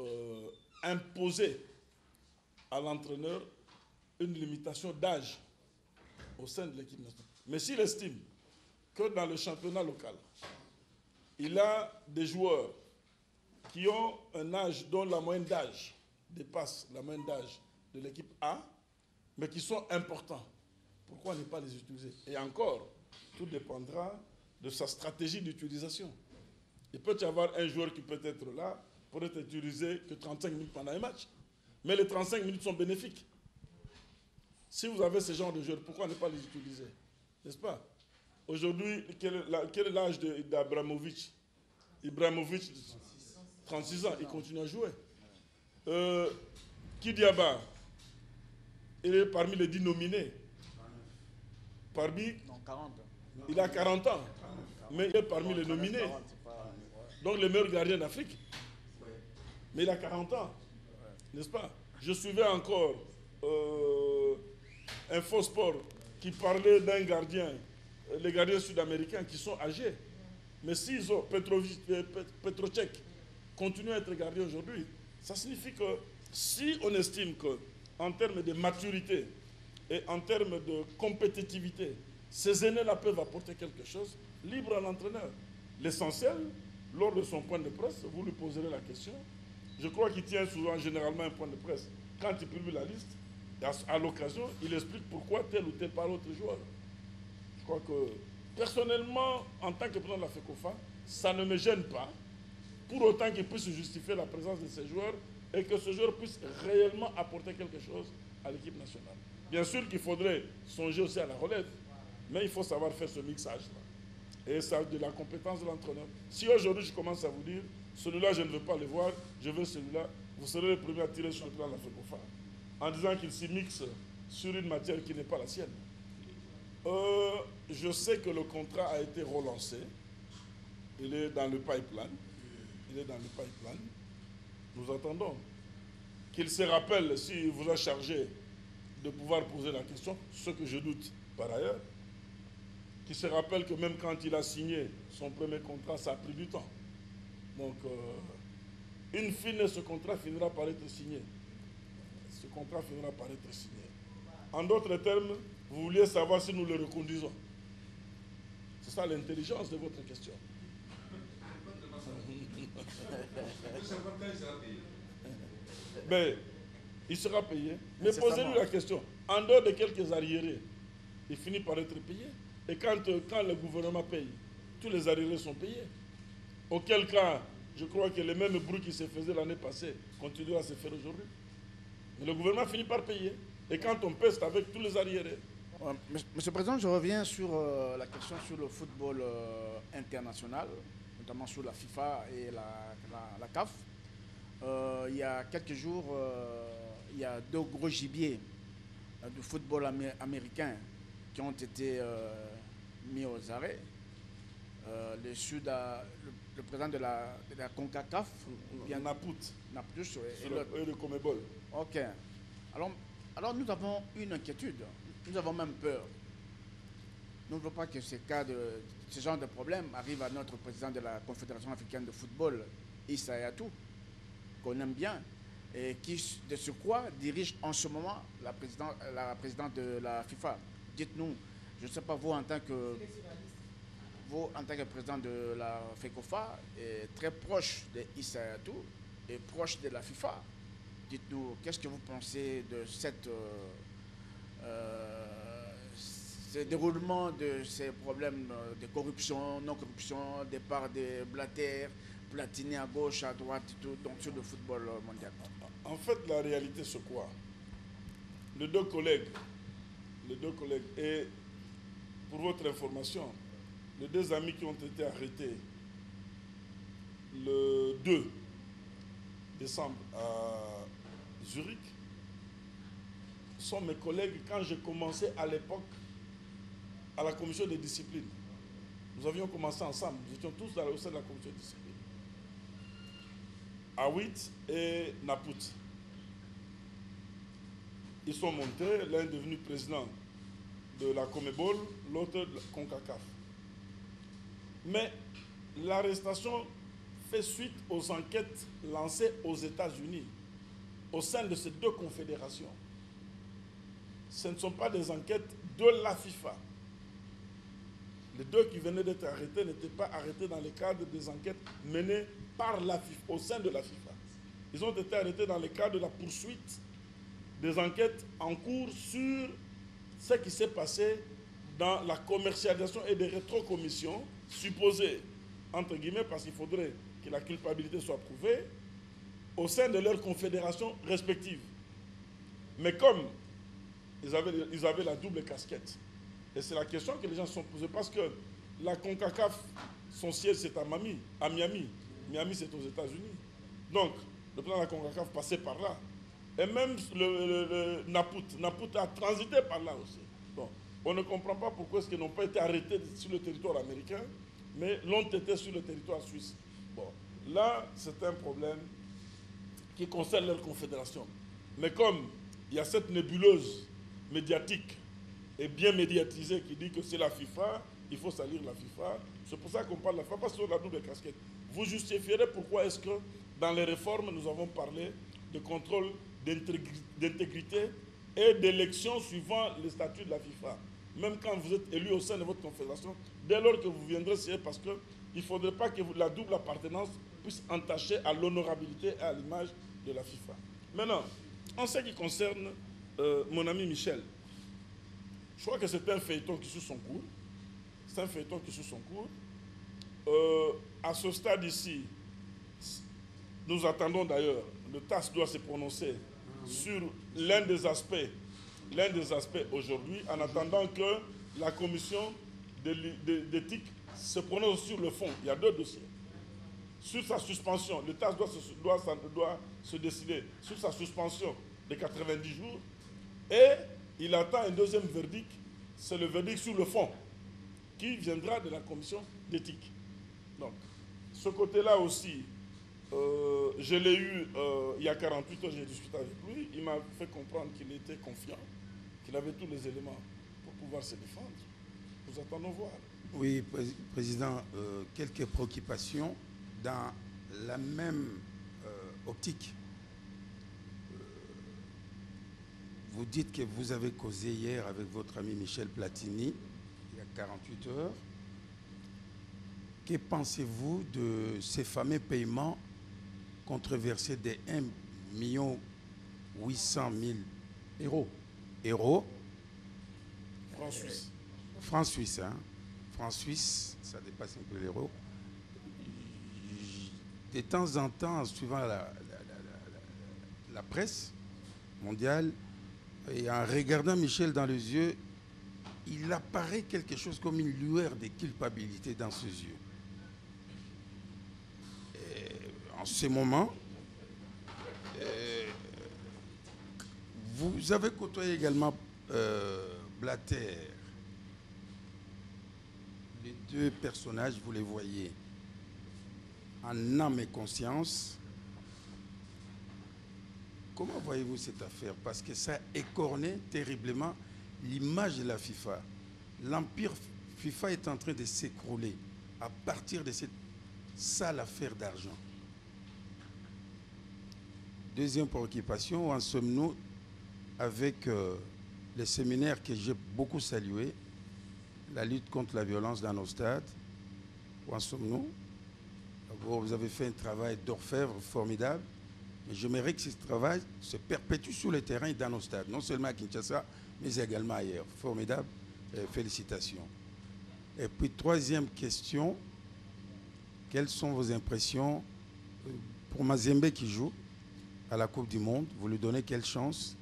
imposer à l'entraîneur une limitation d'âge au sein de l'équipe nationale. Mais s'il estime que dans le championnat local, il a des joueurs qui ont un âge dont la moyenne d'âge dépasse la moyenne d'âge de l'équipe A, mais qui sont importants, pourquoi ne pas les utiliser? Et encore, tout dépendra de sa stratégie d'utilisation. Il peut y avoir un joueur qui peut être là pour être utilisé que 35 minutes pendant un match. Mais les 35 minutes sont bénéfiques. Si vous avez ce genre de joueurs, pourquoi ne pas les utiliser? N'est-ce pas? Aujourd'hui, quel est l'âge d'Abramovic? Ibrahimovic, 36 ans, il continue à jouer. Kidiaba, il est parmi les 10 nominés. Non, 40. Il a 40 ans, mais il est parmi les nominés. Donc le meilleur gardien d'Afrique. Mais il a 40 ans, n'est-ce pas? Je suivais encore Infosport qui parlait d'un gardien, les gardiens sud-américains qui sont âgés. Mais s'ils ont Petrocek continue à être gardien aujourd'hui, ça signifie que si on estime qu'en termes de maturité et en termes de compétitivité, ces aînés-là peuvent apporter quelque chose, libre à l'entraîneur. L'essentiel, lors de son point de presse, vous lui poserez la question. Je crois qu'il tient souvent, généralement, un point de presse. Quand il publie la liste, à l'occasion, il explique pourquoi tel ou tel par autre joueur. Je crois que, personnellement, en tant que président de la FECOFA, ça ne me gêne pas, pour autant qu'il puisse justifier la présence de ces joueurs et que ce joueur puisse réellement apporter quelque chose à l'équipe nationale. Bien sûr qu'il faudrait songer aussi à la relève, mais il faut savoir faire ce mixage-là. Et ça, de la compétence de l'entraîneur. Si aujourd'hui je commence à vous dire, celui-là je ne veux pas le voir, je veux celui-là, vous serez le premier à tirer sur le plan de la FECOFA, en disant qu'il s'y mixe sur une matière qui n'est pas la sienne. Je sais que le contrat a été relancé. Il est dans le pipeline. Nous attendons qu'il se rappelle, s'il vous a chargé de pouvoir poser la question, ce que je doute par ailleurs, qu'il se rappelle que même quand il a signé son premier contrat, ça a pris du temps. Donc, in fine, ce contrat finira par être signé. En d'autres termes, vous vouliez savoir si nous le reconduisons. C'est ça l'intelligence de votre question. Mais il sera payé. Mais posez-lui la question. En dehors de quelques arriérés, il finit par être payé. Et quand le gouvernement paye, tous les arriérés sont payés. Auquel cas, je crois que les mêmes bruits qui se faisaient l'année passée continuent à se faire aujourd'hui. Mais le gouvernement finit par payer. Et quand on paie, c'est avec tous les arriérés. Monsieur le Président, je reviens sur la question sur le football international, notamment sur la FIFA et la CAF. Il y a quelques jours, il y a deux gros gibiers du football américain qui ont été mis aux arrêts. Le président de la CONCACAF, Naput et le Comebol. Ok. Alors nous avons une inquiétude, nous avons même peur. Nous ne voulons pas que ce genre de problème arrive à notre président de la Confédération africaine de football, Issa Hayatou, qu'on aime bien, et qui, de surcroît, dirige en ce moment la présidente de la FIFA. Dites-nous, je ne sais pas, vous en tant que président de la FECOFA, est très proche de Issa Hayatou et proche de la FIFA. Dites-nous, qu'est-ce que vous pensez de ce déroulement de ces problèmes de corruption, non-corruption, départ des Blatter, Platini à gauche, à droite, tout, donc sur le football mondial? En fait, la réalité, c'est quoi? Les deux collègues, et pour votre information, les deux amis qui ont été arrêtés le 2 décembre à Zurich sont mes collègues quand j'ai commencé à l'époque à la commission de discipline. Nous avions commencé ensemble, nous étions tous au sein de la commission de discipline. Awit et Naput. Ils sont montés, l'un est devenu président de la Comebol, l'autre de la CONCACAF. Mais l'arrestation fait suite aux enquêtes lancées aux États-Unis, au sein de ces deux confédérations. Ce ne sont pas des enquêtes de la FIFA. Les deux qui venaient d'être arrêtés n'étaient pas arrêtés dans le cadre des enquêtes menées par la FIFA, au sein de la FIFA. Ils ont été arrêtés dans le cadre de la poursuite des enquêtes en cours sur ce qui s'est passé dans la commercialisation et des rétrocommissions supposées, entre guillemets, parce qu'il faudrait que la culpabilité soit prouvée, au sein de leurs confédérations respectives. Mais comme ils avaient la double casquette, et c'est la question que les gens se sont posées, parce que la CONCACAF, son siège c'est à Miami. Miami c'est aux États-Unis. Donc, le président de la CONCACAF passait par là. Et même le Naput a transité par là aussi. Bon, on ne comprend pas pourquoi est-ce qu'ils n'ont pas été arrêtés sur le territoire américain, mais l'ont été sur le territoire suisse. Bon, là, c'est un problème qui concerne leur confédération. Mais comme il y a cette nébuleuse médiatique et bien médiatisée qui dit que c'est la FIFA, il faut salir la FIFA. C'est pour ça qu'on parle de la FIFA, parce que c'est la double casquette. Vous justifierez pourquoi est-ce que dans les réformes, nous avons parlé de contrôle d'intégrité et d'élection suivant les statuts de la FIFA. Même quand vous êtes élu au sein de votre confédération, dès lors que vous viendrez, c'est parce qu'il ne faudrait pas que la double appartenance puisse entacher à l'honorabilité et à l'image de la FIFA. Maintenant, en ce qui concerne mon ami Michel, je crois que c'est un feuilleton qui suit son cours. C'est un feuilleton qui suit son cours. À ce stade ici, nous attendons d'ailleurs, le TAS doit se prononcer sur l'un des aspects aujourd'hui, en attendant que la commission d'éthique se prononce sur le fond. Il y a deux dossiers. Sur sa suspension, le TAS doit se décider sur sa suspension de 90 jours et il attend un deuxième verdict, c'est le verdict sur le fond qui viendra de la commission d'éthique. Donc, ce côté-là aussi, je l'ai eu il y a 48 heures, j'ai discuté avec lui, il m'a fait comprendre qu'il était confiant, qu'il avait tous les éléments pour pouvoir se défendre. Nous attendons voir. Oui, Président, quelques préoccupations dans la même optique. Vous dites que vous avez causé hier avec votre ami Michel Platini, il y a 48 heures. Que pensez-vous de ces fameux paiements controversés de 1 800 000 euros Francs suisses. Francs suisses, hein. Francs suisses, ça dépasse un peu l'euro. De temps en temps, en suivant la presse mondiale, et en regardant Michel dans les yeux, il apparaît quelque chose comme une lueur de culpabilité dans ses yeux. En ce moment, vous avez côtoyé également Blatter. Les deux personnages, vous les voyez en âme et conscience. Comment voyez-vous cette affaire? Parce que ça écornait terriblement l'image de la FIFA. L'empire FIFA est en train de s'écrouler à partir de cette sale affaire d'argent. Deuxième préoccupation, où en sommes-nous avec les séminaires que j'ai beaucoup salués, la lutte contre la violence dans nos stades? Où en sommes-nous? Vous avez fait un travail d'orfèvre formidable. Et j'aimerais que ce travail se perpétue sur le terrain et dans nos stades, non seulement à Kinshasa, mais également ailleurs. Formidable, félicitations. Et puis, troisième question, quelles sont vos impressions pour Mazembe qui joue à la Coupe du Monde? Vous lui donnez quelle chance?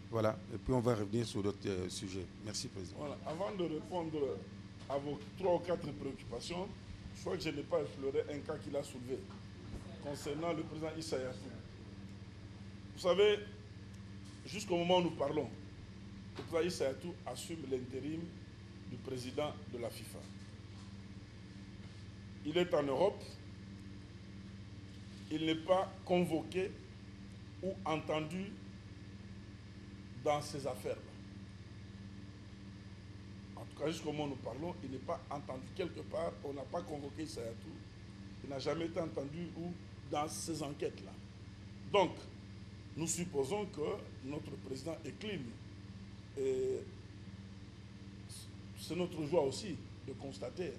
Voilà, et puis on va revenir sur d'autres sujets. Merci, Président. Voilà. Avant de répondre à vos 3 ou 4 préoccupations, je crois que je n'ai pas effleuré un cas qu'il a soulevé concernant le président Issa Yatou. Vous savez, jusqu'au moment où nous parlons, le président Issa Yatou assume l'intérim du président de la FIFA. Il est en Europe, il n'est pas convoqué ou entendu dans ces affaires-là. En tout cas, jusqu'au moment où nous parlons, il n'est pas entendu quelque part, on n'a pas convoqué Issa Yatou, il n'a jamais été entendu ou dans ces enquêtes-là. Donc, nous supposons que notre président est clean. Et c'est notre joie aussi de constater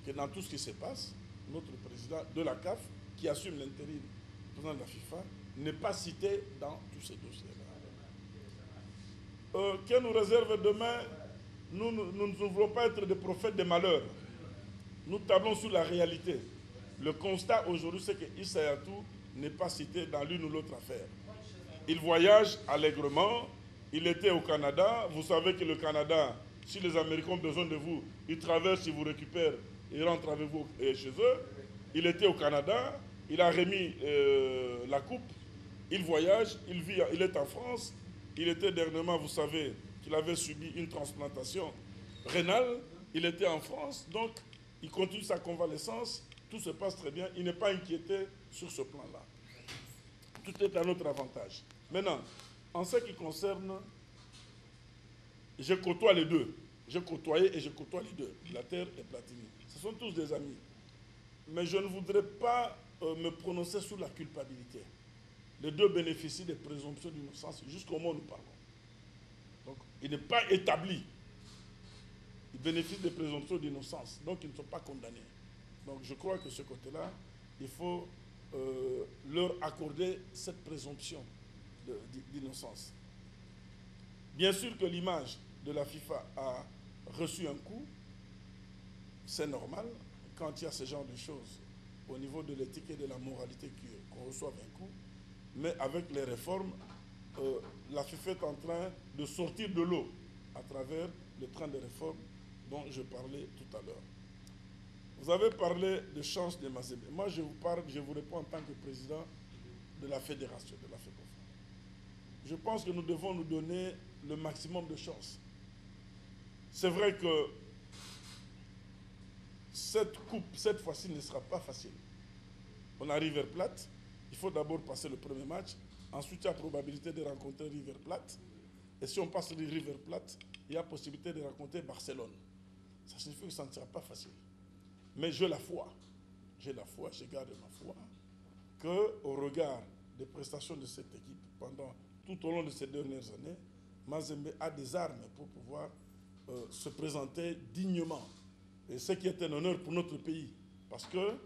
que dans tout ce qui se passe, notre président de la CAF, qui assume l'intérim président de la FIFA, n'est pas cité dans tous ces dossiers-là. Que nous réserve demain, nous ne voulons pas être des prophètes des malheurs. Nous tablons sur la réalité. Le constat aujourd'hui, c'est que Issa Yatou n'est pas cité dans l'une ou l'autre affaire. Il voyage allègrement, il était au Canada. Vous savez que le Canada, si les Américains ont besoin de vous, ils traversent, ils vous récupèrent, ils rentrent avec vous chez eux. Il était au Canada, il a remis la coupe, il voyage, il est en France. Il était dernièrement, vous savez, qu'il avait subi une transplantation rénale. Il était en France, donc il continue sa convalescence. Tout se passe très bien. Il n'est pas inquiété sur ce plan-là. Tout est à notre avantage. Maintenant, en ce qui concerne, je côtoie les deux. J'ai côtoyé et je côtoie les deux, Blatter et Platini. Ce sont tous des amis. Mais je ne voudrais pas me prononcer sur la culpabilité. Les deux bénéficient des présomptions d'innocence jusqu'au moment où nous parlons. Donc, il n'est pas établi. Ils bénéficient des présomptions d'innocence. Donc, ils ne sont pas condamnés. Donc, je crois que ce côté-là, il faut leur accorder cette présomption d'innocence. Bien sûr que l'image de la FIFA a reçu un coup. C'est normal quand il y a ce genre de choses au niveau de l'éthique et de la moralité qu'on reçoit un coup. Mais avec les réformes, la FIFA est en train de sortir de l'eau à travers le train de réformes dont je parlais tout à l'heure. Vous avez parlé de chance de Mazembe. Moi, je vous réponds en tant que président de la fédération, de la FECOFA. Je pense que nous devons nous donner le maximum de chance. C'est vrai que cette coupe, cette fois-ci, ne sera pas facile. On a River Plate. Il faut d'abord passer le premier match. Ensuite, il y a probabilité de rencontrer River Plate. Et si on passe le River Plate, il y a possibilité de rencontrer Barcelone. Ça signifie que ça ne sera pas facile. Mais j'ai la foi. J'ai la foi, je garde ma foi, qu'au regard des prestations de cette équipe tout au long de ces dernières années, Mazembe a des armes pour pouvoir se présenter dignement. Et ce qui est un honneur pour notre pays. Parce que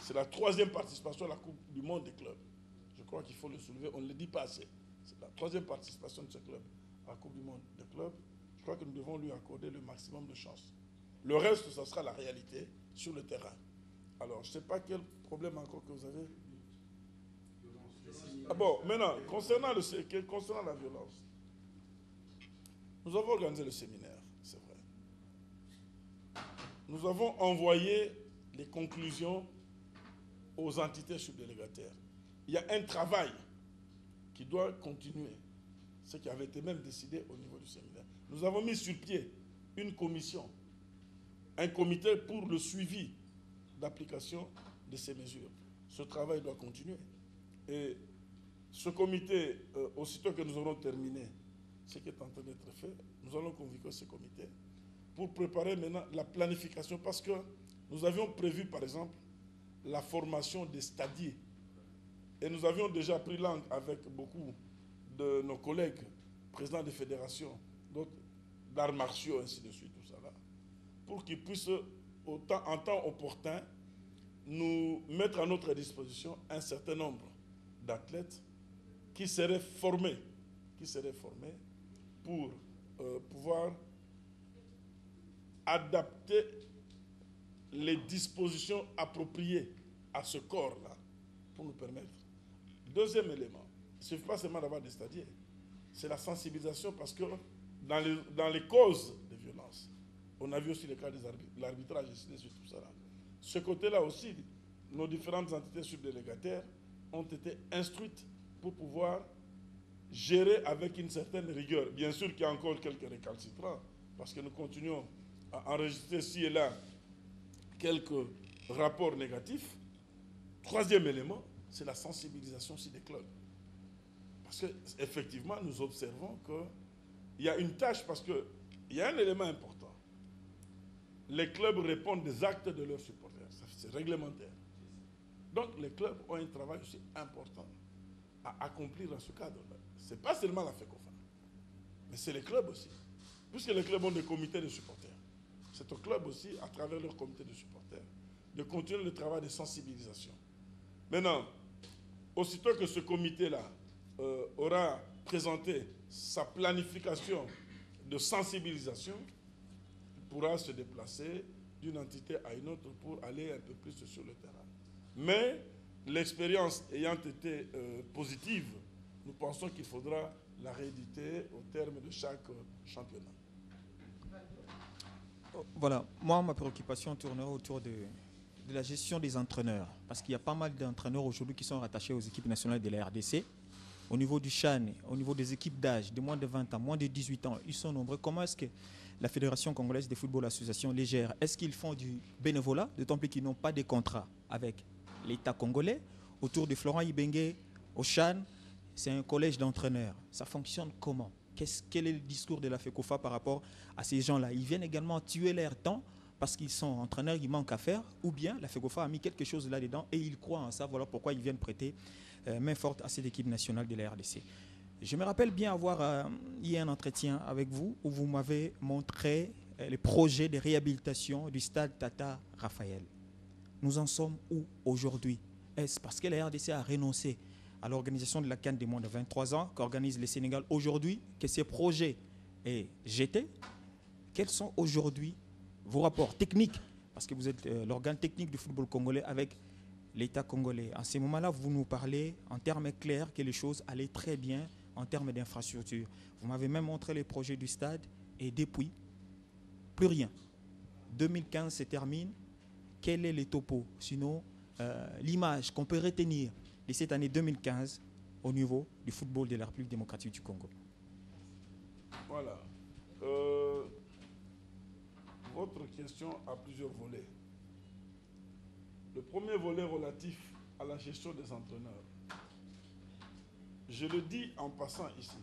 c'est la 3e participation à la Coupe du Monde des clubs. Je crois qu'il faut le soulever, on ne le dit pas assez. C'est la 3e participation de ce club à la Coupe du Monde des clubs. Je crois que nous devons lui accorder le maximum de chance. Le reste, ça sera la réalité sur le terrain. Alors, je ne sais pas quel problème encore que vous avez. Ah bon, maintenant, concernant la violence, nous avons organisé le séminaire, c'est vrai. Nous avons envoyé les conclusions aux entités subdélégataires. Il y a un travail qui doit continuer, ce qui avait été même décidé au niveau du séminaire. Nous avons mis sur pied une commission, un comité pour le suivi d'application de ces mesures. Ce travail doit continuer. Et ce comité, aussitôt que nous aurons terminé ce qui est en train d'être fait, nous allons convoquer ce comité pour préparer maintenant la planification, parce que nous avions prévu, par exemple, la formation des stadiers. Et nous avions déjà pris langue avec beaucoup de nos collègues, présidents des fédérations, d'arts martiaux, ainsi de suite, tout ça là, pour qu'ils puissent, en temps opportun, nous mettre à notre disposition un certain nombre d'athlètes qui seraient formés pour pouvoir adapter les dispositions appropriées à ce corps-là pour nous permettre. Deuxième élément, il ne suffit pas seulement d'avoir des stadiers, c'est la sensibilisation, parce que dans les causes de violence, on a vu aussi le cas de l'arbitrage, et tout ça là. Ce côté-là aussi, nos différentes entités subdélégataires ont été instruites pour pouvoir gérer avec une certaine rigueur. Bien sûr qu'il y a encore quelques récalcitrants, parce que nous continuons à enregistrer ci et là quelques rapports négatifs. Troisième élément, c'est la sensibilisation aussi des clubs. Parce qu'effectivement, nous observons qu'il y a une tâche, parce qu'il y a un élément important. Les clubs répondent des actes de leurs supporters. C'est réglementaire. Donc les clubs ont un travail aussi important à accomplir dans ce cadre-là. Ce n'est pas seulement la FECOFA, mais c'est les clubs aussi. Puisque les clubs ont des comités de supporters. c'est au club aussi, à travers leur comité de supporters, de continuer le travail de sensibilisation. Maintenant, aussitôt que ce comité-là aura présenté sa planification de sensibilisation, il pourra se déplacer d'une entité à une autre pour aller un peu plus sur le terrain. Mais l'expérience ayant été positive, nous pensons qu'il faudra la rééditer au terme de chaque championnat. Voilà, moi ma préoccupation tournera autour de la gestion des entraîneurs, parce qu'il y a pas mal d'entraîneurs aujourd'hui qui sont rattachés aux équipes nationales de la RDC. Au niveau du CHAN, au niveau des équipes d'âge de moins de 20 ans, moins de 18 ans, ils sont nombreux. Comment est-ce que la Fédération congolaise de football association les gère? Est-ce qu'ils font du bénévolat, d'autant plus qu'ils n'ont pas de contrat avec l'État congolais? Autour de Florent Ibenge, au CHAN, c'est un collège d'entraîneurs. Ça fonctionne comment? Quel est le discours de la FECOFA par rapport à ces gens-là? Ils viennent également tuer leur temps parce qu'ils sont entraîneurs, il manque à faire, ou bien la FECOFA a mis quelque chose là-dedans et ils croient en ça, voilà pourquoi ils viennent prêter main forte à cette équipe nationale de la RDC. Je me rappelle bien avoir eu un entretien avec vous où vous m'avez montré les projets de réhabilitation du stade Tata Raphaël. Nous en sommes où aujourd'hui? Est-ce parce que la RDC a renoncé à l'organisation de la CAN des moins de 23 ans qu'organise le Sénégal aujourd'hui, que ces projets est jeté? Quels sont aujourd'hui vos rapports techniques? Parce que vous êtes l'organe technique du football congolais avec l'État congolais. À ces moments-là, vous nous parlez en termes clairs que les choses allaient très bien en termes d'infrastructure. Vous m'avez même montré les projets du stade et depuis, plus rien. 2015 se termine. Quel est le topo? Sinon, l'image qu'on peut retenir de cette année 2015 au niveau du football de la République démocratique du Congo. Voilà. Votre question a plusieurs volets. Le premier volet relatif à la gestion des entraîneurs. Je le dis en passant ici.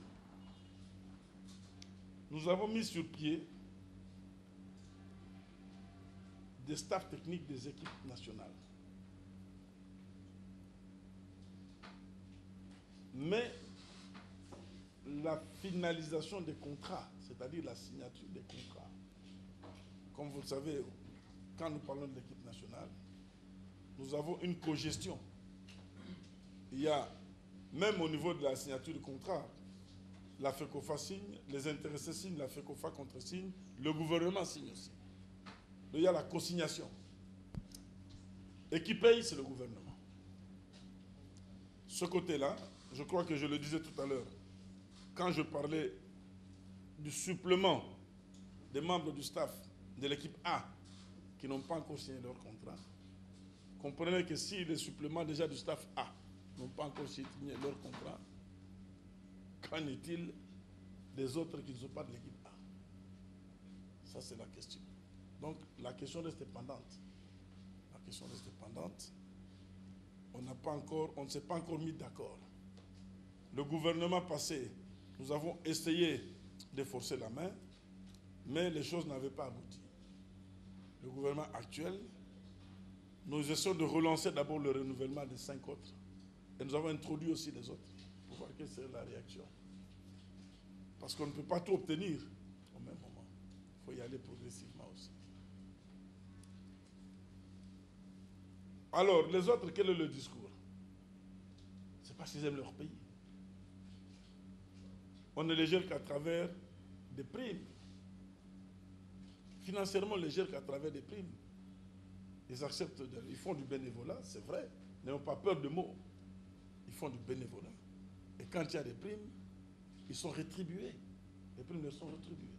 Nous avons mis sur pied des staffs techniques des équipes nationales. Mais la finalisation des contrats, c'est-à-dire la signature des contrats, comme vous le savez, quand nous parlons de l'équipe nationale, nous avons une cogestion. Il y a, même au niveau de la signature du contrat, la FECOFA signe, les intéressés signent, la FECOFA contresigne, le gouvernement signe aussi. Donc il y a la consignation. Et qui paye, c'est le gouvernement. Ce côté-là, je crois que je le disais tout à l'heure, quand je parlais du supplément des membres du staff de l'équipe A qui n'ont pas encore signé leur contrat, comprenez que si les suppléments déjà du staff A n'ont pas encore signé leur contrat, qu'en est-il des autres qui ne sont pas de l'équipe A? Ça, c'est la question. Donc, la question reste pendante. La question reste pendante. On ne s'est pas encore mis d'accord. Le gouvernement passé, nous avons essayé de forcer la main, mais les choses n'avaient pas abouti. Le gouvernement actuel, nous essayons de relancer d'abord le renouvellement des 5 autres. Et nous avons introduit aussi les autres pour voir quelle serait la réaction. Parce qu'on ne peut pas tout obtenir au même moment. Il faut y aller progressivement aussi. Alors, les autres, quel est le discours? C'est parce qu'ils aiment leur pays. On ne les gère qu'à travers des primes. Financièrement, on les gère qu'à travers des primes. Ils acceptent, ils font du bénévolat, c'est vrai. N'ayons pas peur de mots. Ils font du bénévolat. Et quand il y a des primes, ils sont rétribués. Les primes leur sont rétribuées.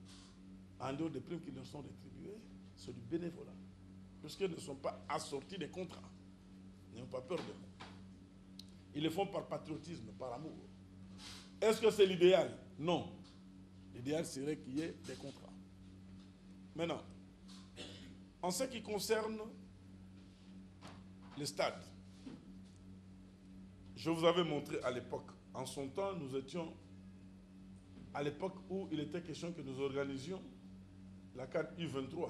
En dehors des primes qui leur sont rétribuées, c'est du bénévolat. Puisqu'ils ne sont pas assortis des contrats. N'ayons pas peur de mots. Ils le font par patriotisme, par amour. Est-ce que c'est l'idéal? Non. L'idéal serait qu'il y ait des contrats. Maintenant, en ce qui concerne les stades, je vous avais montré à l'époque, en son temps, nous étions à l'époque où il était question que nous organisions la CAN U23,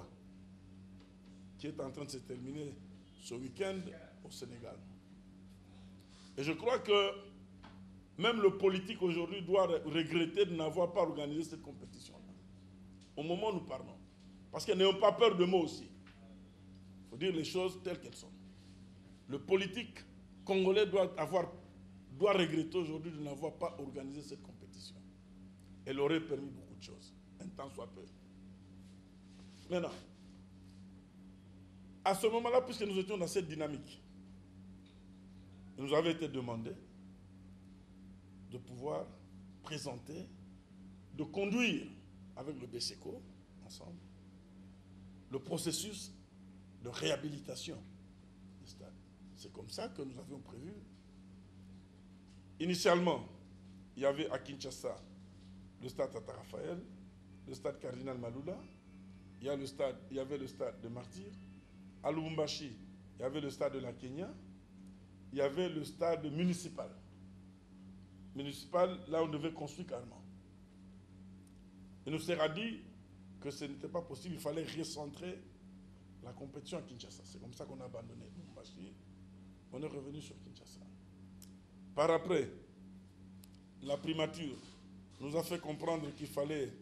qui est en train de se terminer ce week-end au Sénégal. Et je crois que même le politique aujourd'hui doit regretter de n'avoir pas organisé cette compétition-là, au moment où nous parlons. Parce qu'elles n'ont pas peur de mots aussi. Il faut dire les choses telles qu'elles sont. Le politique congolais doit regretter aujourd'hui de n'avoir pas organisé cette compétition. Elle aurait permis beaucoup de choses, un temps soit peu. Maintenant, à ce moment-là, puisque nous étions dans cette dynamique, il nous avait été demandé de pouvoir présenter, de conduire avec le BSECO, ensemble, le processus de réhabilitation du stade. C'est comme ça que nous avions prévu. Initialement, il y avait à Kinshasa le stade Tata Raphaël, le stade Cardinal Maloula, il y avait le stade de Martyr. À Lubumbashi, il y avait le stade de la Kenya, il y avait le stade municipal. Municipal, là on devait construire carrément. Il nous sera dit que ce n'était pas possible, il fallait recentrer la compétition à Kinshasa. C'est comme ça qu'on a abandonné Lubumbashi. On est revenu sur Kinshasa. Par après, la primature nous a fait comprendre qu'il fallait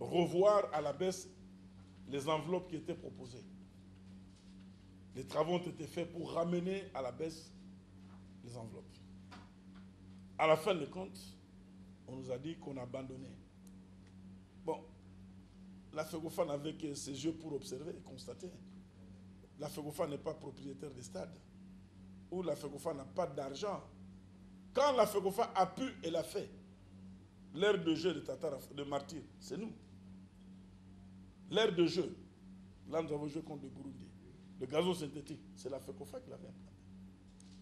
revoir à la baisse les enveloppes qui étaient proposées. Les travaux ont été faits pour ramener à la baisse les enveloppes. À la fin des comptes, on nous a dit qu'on a abandonné. Bon, la FEGOFA n'avait que ses yeux pour observer et constater. La FEGOFA n'est pas propriétaire des stades. Ou la FEGOFA n'a pas d'argent. Quand la FEGOFA a pu, elle a fait. L'aire de jeu de Martyr, c'est nous. L'aire de jeu, là nous avons joué contre le Burundi. Le gazon synthétique, c'est la FECOFA qui l'avait implanté.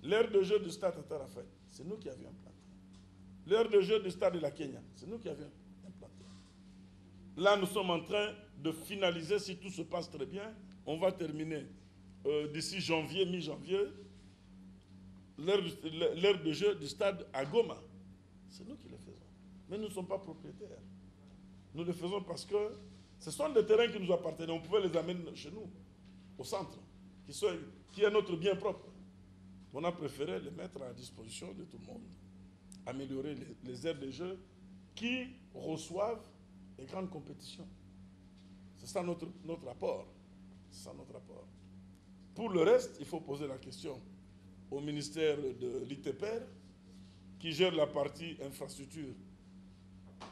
L'aire de jeu du stade Tata Raphaël, c'est nous qui avions implanté. L'aire de jeu du stade de la Kenya, c'est nous qui avions implanté. Là, nous sommes en train de finaliser, si tout se passe très bien, on va terminer d'ici janvier, mi-janvier, l'aire de jeu du stade à Goma. C'est nous qui le faisons. Mais nous ne sommes pas propriétaires. Nous le faisons parce que ce sont des terrains qui nous appartenaient. On pouvait les amener chez nous, au centre, qui est notre bien propre. On a préféré les mettre à disposition de tout le monde, améliorer les aires de jeu qui reçoivent les grandes compétitions. C'est ça notre apport. C'est ça notre apport. Pour le reste, il faut poser la question au ministère de l'ITPR, qui gère la partie infrastructure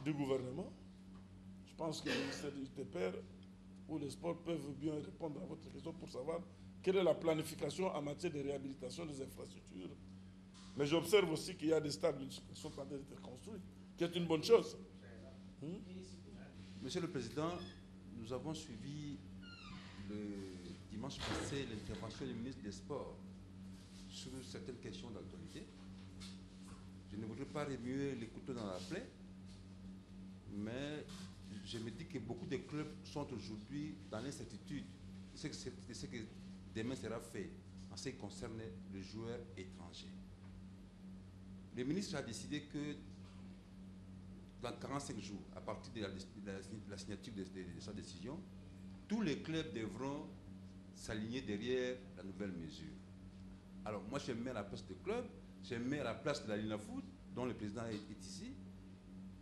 du gouvernement. Je pense que le ministère de l'ITPR ou les sports peuvent bien répondre à votre question pour savoir quelle est la planification en matière de réhabilitation des infrastructures. Mais j'observe aussi qu'il y a des stades qui sont en train d'être construits, qui est une bonne chose. Monsieur le Président, nous avons suivi le dimanche passé l'intervention du ministre des Sports sur certaines questions d'actualité. Je ne voudrais pas remuer les couteaux dans la plaie, mais je me dis que beaucoup de clubs sont aujourd'hui dans l'incertitude de ce que demain sera fait en ce qui concerne les joueurs étrangers. Le ministre a décidé que dans 45 jours, à partir de la signature de sa décision, tous les clubs devront s'aligner derrière la nouvelle mesure. Alors moi, je me mets à la place du club, je me mets à la place de la Linafoot, dont le président est ici.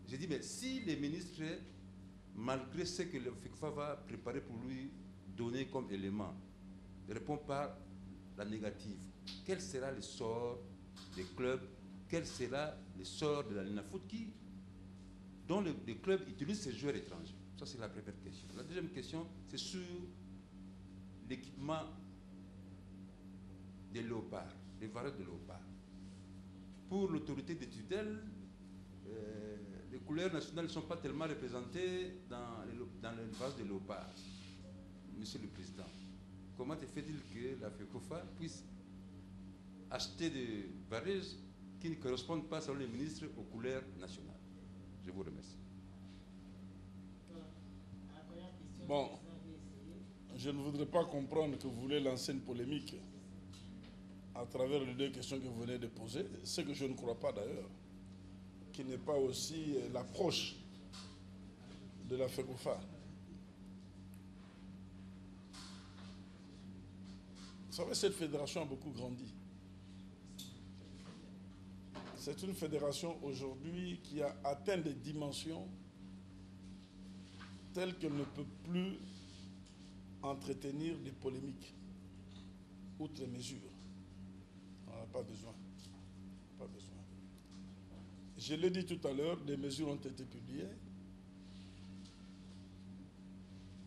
J'ai dit, mais si les ministres, malgré ce que le FECFA va préparer pour lui donner comme élément, ne répond pas la négative, quel sera le sort des clubs, quel sera le sort de la Linafoot dont les clubs utilisent ces joueurs étrangers? Ça, c'est la première question. La deuxième question, c'est sur l'équipement des léopards, les variétés de léopards. Pour l'autorité des tutelles, les couleurs nationales ne sont pas tellement représentées dans l'élevage des léopards. Monsieur le Président, comment te fait-il que la FECOFA puisse acheter des barèges qui ne correspondent pas, selon les ministres, aux couleurs nationales? Je vous remercie. Bon, je ne voudrais pas comprendre que vous voulez lancer une polémique à travers les deux questions que vous venez de poser, ce que je ne crois pas d'ailleurs, qui n'est pas aussi l'approche de la FECOFA. Vous savez, cette fédération a beaucoup grandi. C'est une fédération aujourd'hui qui a atteint des dimensions telles qu'elle ne peut plus entretenir des polémiques, outre mesure. On n'a pas besoin. Pas besoin. Je l'ai dit tout à l'heure, des mesures ont été publiées.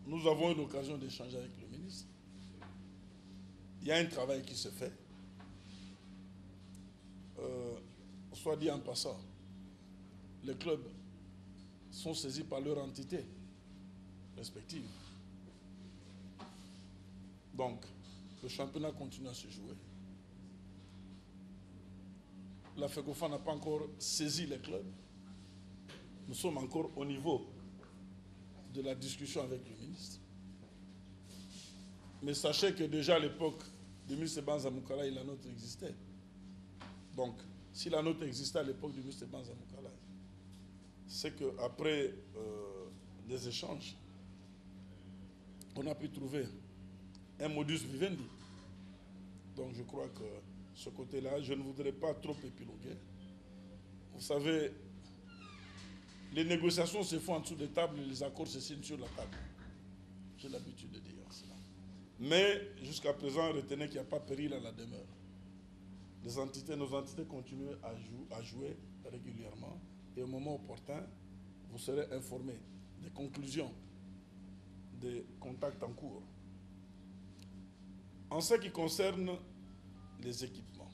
Nous avons eu l'occasion d'échanger avec le ministre. Il y a un travail qui se fait. Soit dit en passant, les clubs sont saisis par leur entité respective. Donc, le championnat continue à se jouer. La FECOFA n'a pas encore saisi les clubs. Nous sommes encore au niveau de la discussion avec le ministre. Mais sachez que déjà à l'époque du ministre Banza Mukala, la note existait. Donc, si la note existait à l'époque du ministre Banza Mukala, c'est qu'après des échanges, on a pu trouver un modus vivendi. Donc je crois que ce côté-là, je ne voudrais pas trop épiloguer. Vous savez, les négociations se font en dessous des tables et les accords se signent sur la table. J'ai l'habitude de dire cela. Mais jusqu'à présent, retenez qu'il n'y a pas péril à la demeure. Nos entités continuent à jouer régulièrement et au moment opportun, vous serez informés des conclusions des contacts en cours. En ce qui concerne les équipements,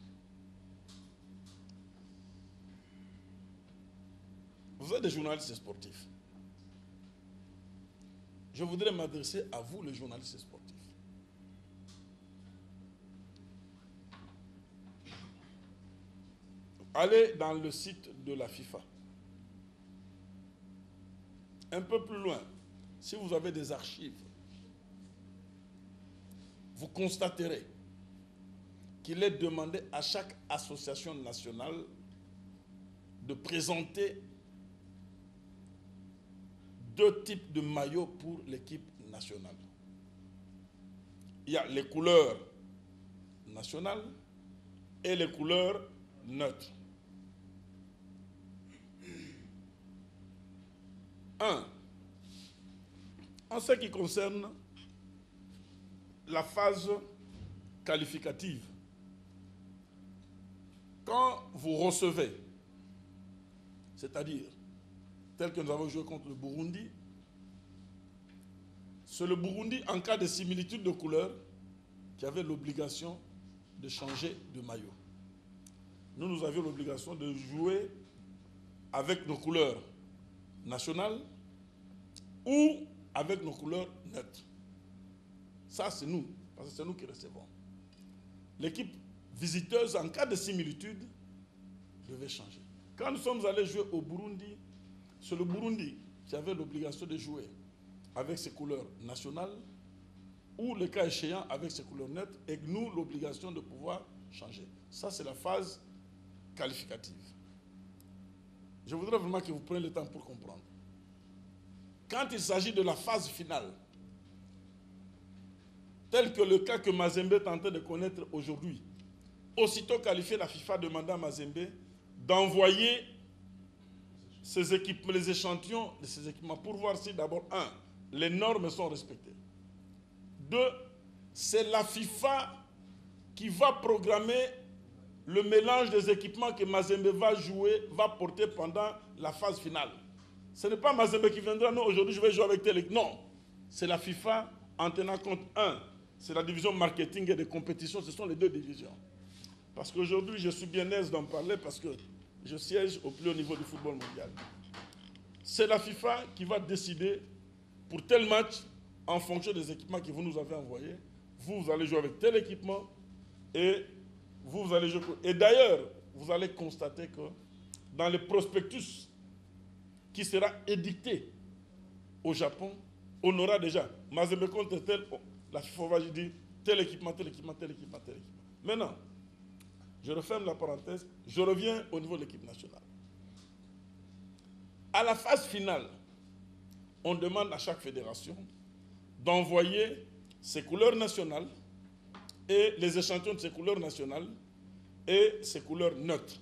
vous êtes des journalistes sportifs. Je voudrais m'adresser à vous, les journalistes sportifs. Allez dans le site de la FIFA. Un peu plus loin, si vous avez des archives, vous constaterez qu'il est demandé à chaque association nationale de présenter 2 types de maillots pour l'équipe nationale. Il y a les couleurs nationales et les couleurs neutres. 1. En ce qui concerne la phase qualificative, quand vous recevez, c'est-à-dire tel que nous avons joué contre le Burundi, c'est le Burundi, en cas de similitude de couleur, qui avait l'obligation de changer de maillot. Nous avions l'obligation de jouer avec nos couleurs nationales ou avec nos couleurs neutres. Ça, c'est nous, parce que c'est nous qui recevons. L'équipe visiteuse, en cas de similitude, devait changer. Quand nous sommes allés jouer au Burundi, c'est le Burundi qui avait l'obligation de jouer avec ses couleurs nationales ou, le cas échéant, avec ses couleurs neutres, et nous, l'obligation de pouvoir changer. Ça, c'est la phase qualificative. Je voudrais vraiment que vous preniez le temps pour comprendre. Quand il s'agit de la phase finale, tel que le cas que Mazembe est en train de connaître aujourd'hui, aussitôt qualifié, la FIFA demanda à Mazembe d'envoyer ces équipements, les échantillons de ces équipements pour voir si d'abord, 1, les normes sont respectées. 2, c'est la FIFA qui va programmer le mélange des équipements que Mazembe va jouer, va porter pendant la phase finale. Ce n'est pas Mazembe qui viendra, non, aujourd'hui je vais jouer avec tel équipe. Non, c'est la FIFA en tenant compte, 1, c'est la division marketing et des compétitions, ce sont les 2 divisions. Parce qu'aujourd'hui, je suis bien aise d'en parler parce que je siège au plus haut niveau du football mondial. C'est la FIFA qui va décider pour tel match, en fonction des équipements que vous nous avez envoyés, vous allez jouer avec tel équipement et vous allez jouer. Et d'ailleurs, vous allez constater que dans le prospectus qui sera édicté au Japon, on aura déjà Mazembe contre tel, la FIFA va dire tel équipement, tel équipement, tel équipement, tel équipement. Maintenant, je referme la parenthèse, je reviens au niveau de l'équipe nationale. À la phase finale, on demande à chaque fédération d'envoyer ses couleurs nationales et les échantillons de ses couleurs nationales et ses couleurs neutres.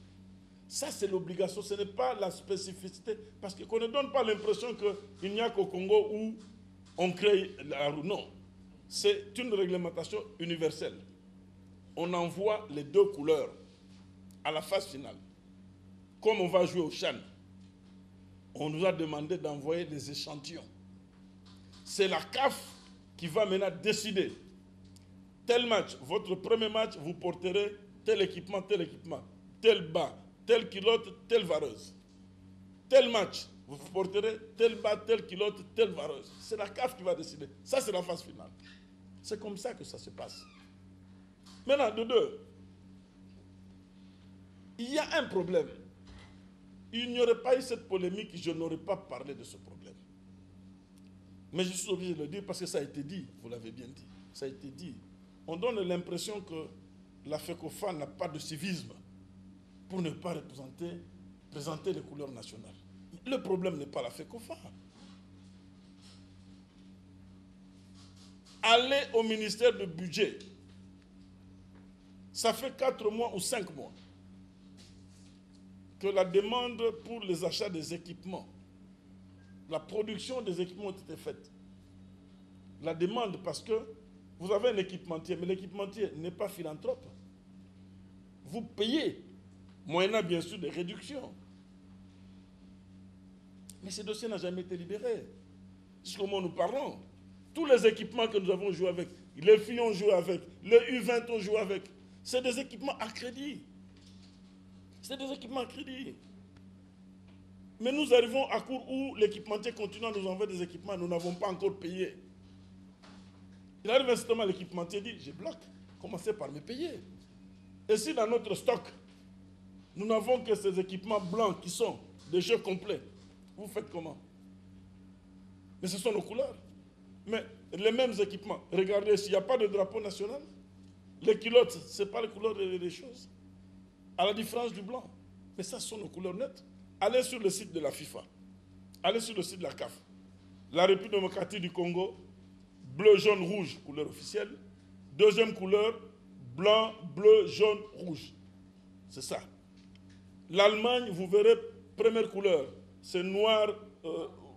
Ça, c'est l'obligation, ce n'est pas la spécificité, parce qu'on ne donne pas l'impression qu'il n'y a qu'au Congo où on crée la roue. Non. c'est une réglementation universelle. On envoie les 2 couleurs à la phase finale. Comme on va jouer au CHAN, on nous a demandé d'envoyer des échantillons. C'est la CAF qui va maintenant décider. Tel match, votre premier match, vous porterez tel équipement, tel bas, telle culotte, telle vareuse. Tel match, vous porterez tel bas, telle culotte, telle vareuse. C'est la CAF qui va décider. Ça, c'est la phase finale. C'est comme ça que ça se passe. Maintenant, de 2, il y a un problème. Il n'y aurait pas eu cette polémique, je n'aurais pas parlé de ce problème. Mais je suis obligé de le dire parce que ça a été dit, vous l'avez bien dit. Ça a été dit. On donne l'impression que la FECOFA n'a pas de civisme pour ne pas présenter les couleurs nationales. Le problème n'est pas la FECOFA. Allez au ministère du budget. Ça fait 4 mois ou 5 mois que la demande pour les achats des équipements, la production des équipements a été faite. La demande parce que vous avez un équipementier, mais l'équipementier n'est pas philanthrope. Vous payez, moyennant bien sûr des réductions. Mais ce dossier n'a jamais été libéré. Jusqu'au moment où nous parlons, tous les équipements que nous avons joué avec, les filles ont joué avec, les U20 ont joué avec, c'est des équipements à crédit. C'est des équipements à crédit. Mais nous arrivons à court où l'équipementier continue à nous envoyer des équipements, nous n'avons pas encore payé. Il arrive instamment, l'équipementier dit, je bloque, commencez par me payer. Et si dans notre stock, nous n'avons que ces équipements blancs qui sont des jeux complets, vous faites comment? Mais ce sont nos couleurs. Mais les mêmes équipements, regardez, s'il n'y a pas de drapeau national, les culottes, ce n'est pas les couleurs des choses. À la différence du blanc. Mais ça, ce sont nos couleurs nettes. Allez sur le site de la FIFA. Allez sur le site de la CAF. La République démocratique du Congo, bleu, jaune, rouge, couleur officielle. Deuxième couleur, blanc, bleu, jaune, rouge. C'est ça. L'Allemagne, vous verrez, première couleur, c'est noir,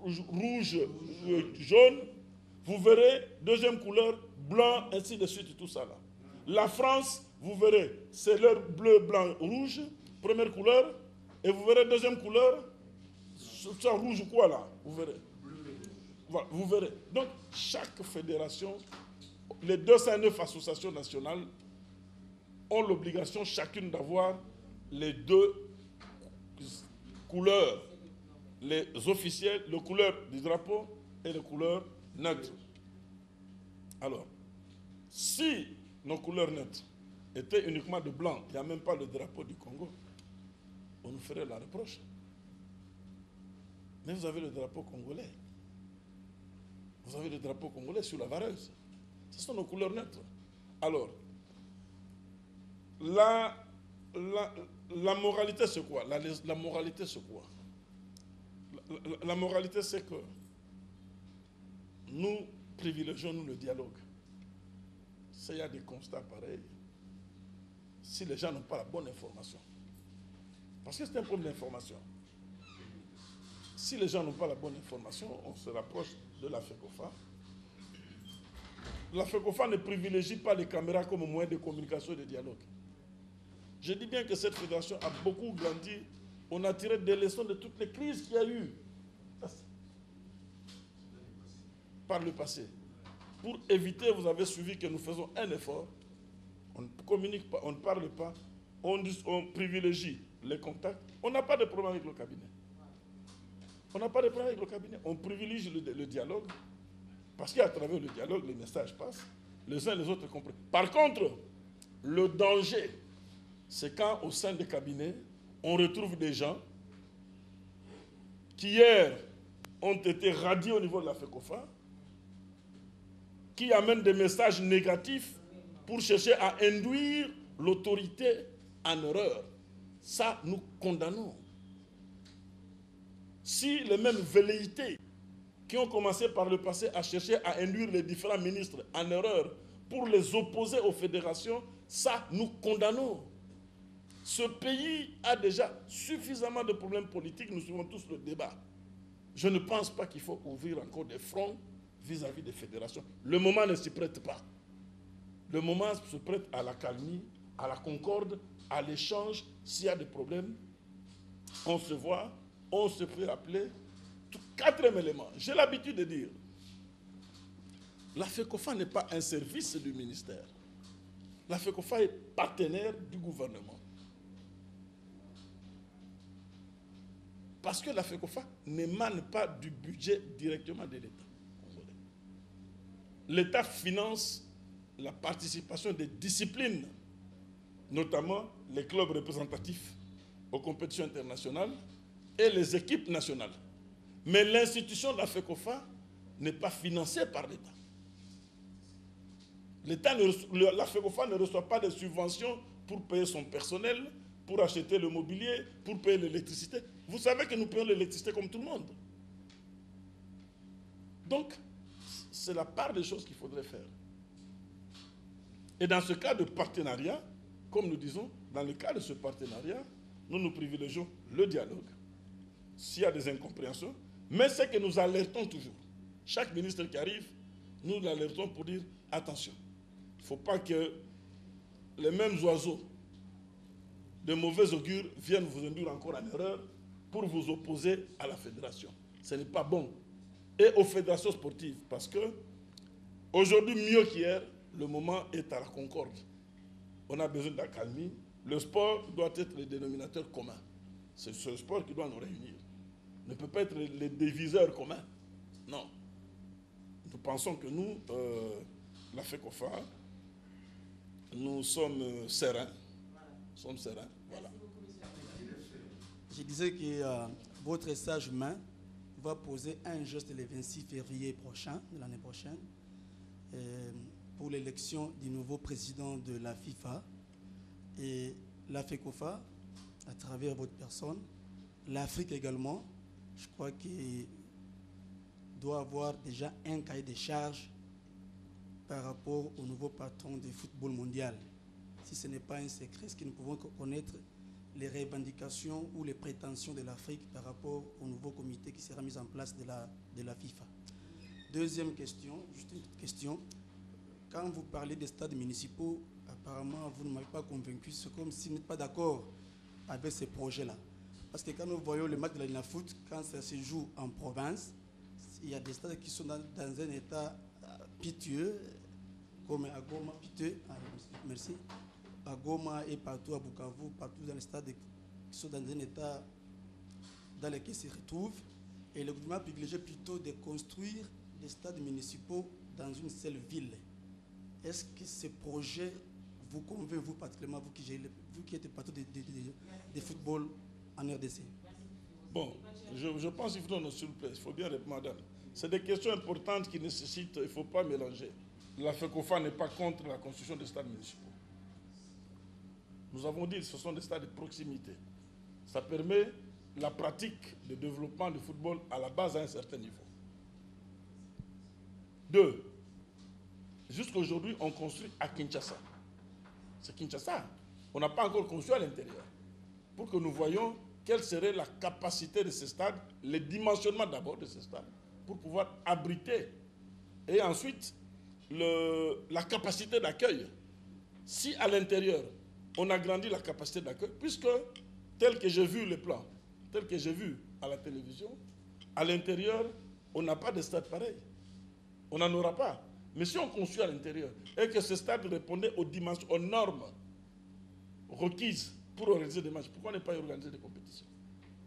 rouge, jaune. Vous verrez, deuxième couleur, blanc, ainsi de suite, tout ça là. La France, vous verrez, c'est leur bleu, blanc, rouge, première couleur. Et vous verrez, deuxième couleur, ça rouge ou quoi là, vous verrez. Voilà, vous verrez. Donc, chaque fédération, les 209 associations nationales ont l'obligation chacune d'avoir les 2 couleurs, les officielles, les couleurs du drapeau et les couleurs neutres. Alors, si nos couleurs neutres étaient uniquement de blanc, il n'y a même pas le drapeau du Congo, on nous ferait la reproche. Mais vous avez le drapeau congolais. Vous avez le drapeau congolais sur la vareuse. Ce sont nos couleurs neutres. Alors, la moralité, c'est quoi? La moralité, c'est quoi? La moralité, c'est que nous privilégions le dialogue. S'il y a des constats pareils, si les gens n'ont pas la bonne information, parce que c'est un problème d'information. Si les gens n'ont pas la bonne information, on se rapproche de la FECOFA. La FECOFA ne privilégie pas les caméras comme moyen de communication et de dialogue. Je dis bien que cette fédération a beaucoup grandi. On a tiré des leçons de toutes les crises qu'il y a eu par le passé. Pour éviter, vous avez suivi que nous faisons un effort. On ne communique pas, on ne parle pas, on privilégie les contacts. On n'a pas de problème avec le cabinet. On n'a pas de problème avec le cabinet. On privilégie le dialogue parce qu'à travers le dialogue, les messages passent. Les uns et les autres comprennent. Par contre, le danger, c'est quand au sein des cabinets, on retrouve des gens qui hier ont été radiés au niveau de la FECOFA, qui amènent des messages négatifs pour chercher à induire l'autorité en erreur. Ça, nous condamnons. Si les mêmes velléités qui ont commencé par le passé à chercher à induire les différents ministres en erreur pour les opposer aux fédérations, ça, nous condamnons. Ce pays a déjà suffisamment de problèmes politiques, nous suivons tous le débat. Je ne pense pas qu'il faut ouvrir encore des fronts vis-à-vis des fédérations. Le moment ne s'y prête pas. Le moment se prête à la calmie, à la concorde, à l'échange. S'il y a des problèmes, on se voit, on se fait appeler. Quatrième élément, j'ai l'habitude de dire, la FECOFA n'est pas un service du ministère. La FECOFA est partenaire du gouvernement. Parce que la FECOFA n'émane pas du budget directement de l'État. L'État finance la participation des disciplines, notamment les clubs représentatifs aux compétitions internationales et les équipes nationales. Mais l'institution de la FECOFA n'est pas financée par l'État. La FECOFA ne reçoit pas de subventions pour payer son personnel, pour acheter le mobilier, pour payer l'électricité. Vous savez que nous payons l'électricité comme tout le monde. Donc, c'est la part des choses qu'il faudrait faire. Et dans ce cas de partenariat, comme nous disons, dans le cas de ce partenariat, nous privilégions le dialogue. S'il y a des incompréhensions, mais c'est que nous alertons toujours. Chaque ministre qui arrive, nous l'alertons pour dire attention. Il ne faut pas que les mêmes oiseaux de mauvais augure viennent vous induire encore en erreur pour vous opposer à la fédération. Ce n'est pas bon. Et aux fédérations sportives, parce que aujourd'hui, mieux qu'hier, le moment est à la concorde. On a besoin d'accalmie. Le sport doit être le dénominateur commun. C'est ce sport qui doit nous réunir. Ne peut pas être les diviseurs communs. Non. Nous pensons que nous, la FECOFA, nous sommes sereins. Nous sommes sereins. Voilà. Je disais que votre sage main va poser un geste le 26 février prochain, de l'année prochaine, pour l'élection du nouveau président de la FIFA. Et la FECOFA, à travers votre personne, l'Afrique également, je crois qu'il doit avoir déjà un cahier de charges par rapport au nouveau patron du football mondial. Si ce n'est pas un secret, est-ce que nous pouvons connaître les revendications ou les prétentions de l'Afrique par rapport au nouveau comité qui sera mis en place de la FIFA? Deuxième question, juste une petite question. Quand vous parlez des stades municipaux, apparemment, vous ne m'avez pas convaincu. C'est comme si vous n'êtes pas d'accord avec ces projets-là. Parce que quand nous voyons le match de la foot, quand ça se joue en province, il y a des stades qui sont dans un état pitueux, comme à Goma, piteux, merci, à Goma et partout à Bukavu, partout dans les stades qui sont dans un état dans lequel ils se retrouvent. Et le gouvernement a privilégié plutôt de construire des stades municipaux dans une seule ville. Est-ce que ce projet vous convainc, vous particulièrement, vous qui êtes patron de football en RDC? Bon, je pense qu'il faut, s'il vous plaît, il faut bien répondre, madame. C'est des questions importantes qui nécessitent, il ne faut pas mélanger. La FECOFA n'est pas contre la construction des stades municipaux. Nous avons dit que ce sont des stades de proximité. Ça permet la pratique de développement du football à la base à un certain niveau. Deux, jusqu'à aujourd'hui, on construit à Kinshasa. C'est Kinshasa. On n'a pas encore construit à l'intérieur. Pour que nous voyions quelle serait la capacité de ces stades, le dimensionnement d'abord de ces stades, pour pouvoir abriter. Et ensuite, la capacité d'accueil. Si à l'intérieur, on agrandit la capacité d'accueil, puisque tel que j'ai vu le plan, tel que j'ai vu à la télévision, à l'intérieur, on n'a pas de stade pareil. On n'en aura pas. Mais si on construit à l'intérieur et que ce stade répondait aux dimensions, aux normes requises pour organiser des matchs, pourquoi ne pas y organiser des compétitions?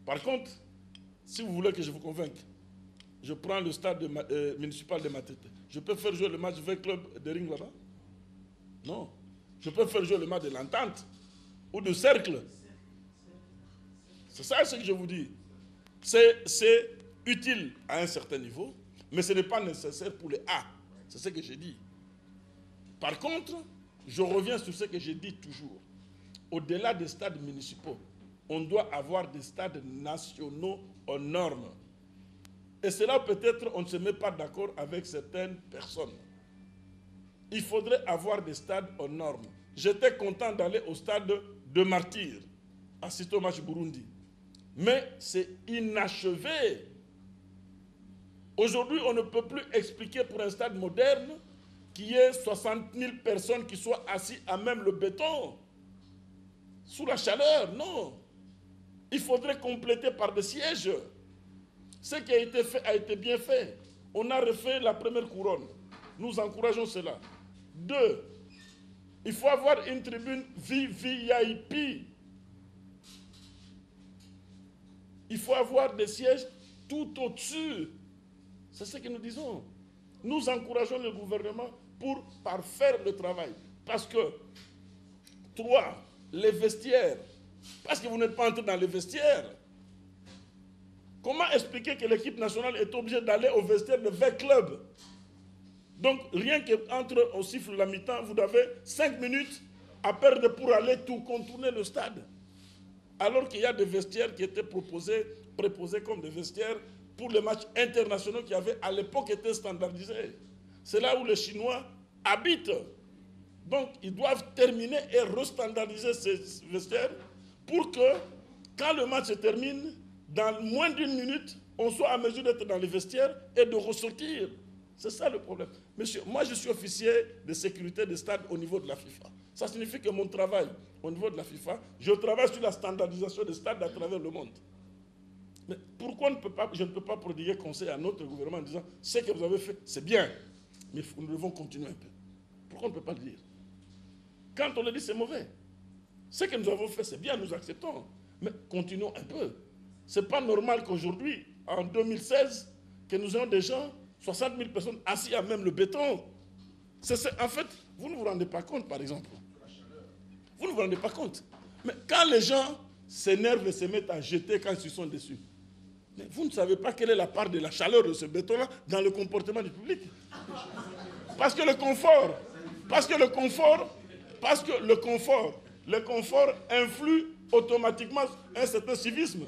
Par contre, si vous voulez que je vous convainque, je prends le stade municipal de Matete. Je peux faire jouer le match 20 clubs de ring là-bas? Non. Je peux faire jouer le match de l'entente ou de cercle. C'est ça ce que je vous dis. C'est utile à un certain niveau, mais ce n'est pas nécessaire pour les A. C'est ce que j'ai dit. Par contre, je reviens sur ce que j'ai dit toujours. Au-delà des stades municipaux, on doit avoir des stades nationaux aux normes. Et c'est là peut-être on ne se met pas d'accord avec certaines personnes. Il faudrait avoir des stades aux normes. J'étais content d'aller au stade de Martyr, assister au match Burundi. Mais c'est inachevé. Aujourd'hui, on ne peut plus expliquer pour un stade moderne qu'il y ait 60 000 personnes qui soient assises à même le béton, sous la chaleur. Non. Il faudrait compléter par des sièges. Ce qui a été fait a été bien fait. On a refait la première couronne. Nous encourageons cela. 2, il faut avoir une tribune VIP. Il faut avoir des sièges tout au-dessus. C'est ce que nous disons. Nous encourageons le gouvernement pour parfaire le travail. Parce que, 3, les vestiaires. Parce que vous n'êtes pas entré dans les vestiaires. Comment expliquer que l'équipe nationale est obligée d'aller au vestiaire de 20 clubs? Donc, rien qu'entre au siffle la mi-temps, vous avez 5 minutes à perdre pour aller tout contourner le stade. Alors qu'il y a des vestiaires qui étaient préposés comme des vestiaires pour les matchs internationaux qui avaient à l'époque été standardisés. C'est là où les Chinois habitent. Donc, ils doivent terminer et restandardiser ces vestiaires pour que, quand le match se termine, dans moins d'1 minute, on soit à mesure d'être dans les vestiaires et de ressortir. C'est ça le problème. Monsieur, moi je suis officier de sécurité des stades au niveau de la FIFA. Ça signifie que mon travail au niveau de la FIFA, je travaille sur la standardisation des stades à travers le monde. Mais pourquoi je ne peux pas prodiguer conseil à notre gouvernement en disant ce que vous avez fait, c'est bien, mais nous devons continuer un peu. Pourquoi on ne peut pas le dire? Quand on le dit, c'est mauvais. Ce que nous avons fait, c'est bien, nous acceptons. Mais continuons un peu. Ce n'est pas normal qu'aujourd'hui, en 2016, que nous ayons des gens, 60 000 personnes assises à même le béton. En fait, vous ne vous rendez pas compte, par exemple. Vous ne vous rendez pas compte. Mais quand les gens s'énervent et se mettent à jeter quand ils sont déçus, mais vous ne savez pas quelle est la part de la chaleur de ce béton-là dans le comportement du public. Parce que le confort influe automatiquement un certain civisme.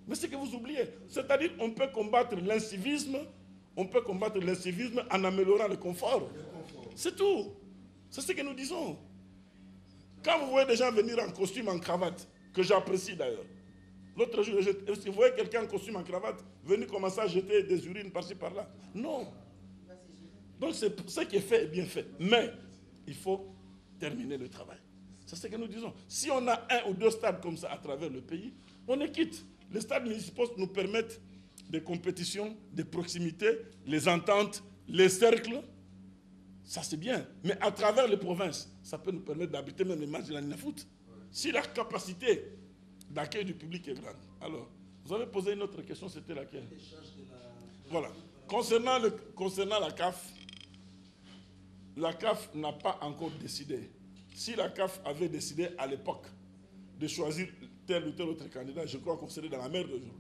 Mais c'est que vous oubliez. C'est-à-dire qu'on peut combattre l'incivisme, en améliorant le confort. C'est tout. C'est ce que nous disons. Quand vous voyez des gens venir en costume, en cravate, que j'apprécie d'ailleurs, l'autre jour, vous voyez quelqu'un en costume, en cravate, venir commencer à jeter des urines par-ci, par-là. Non. Donc ce qui est fait est bien fait. Mais il faut terminer le travail. C'est ce que nous disons. Si on a 1 ou 2 stades comme ça à travers le pays, on est quitte. Les stades municipaux nous permettent des compétitions, des proximités, les ententes, les cercles. Ça, c'est bien. Mais à travers les provinces, ça peut nous permettre d'habiter même les matchs de la Ninafoot. Si la capacité d'accueil du public est grande. Alors, vous avez posé une autre question, c'était laquelle? Voilà. Concernant la CAF n'a pas encore décidé. Si la CAF avait décidé à l'époque de choisir tel ou tel autre candidat, je crois qu'on serait dans la merde aujourd'hui.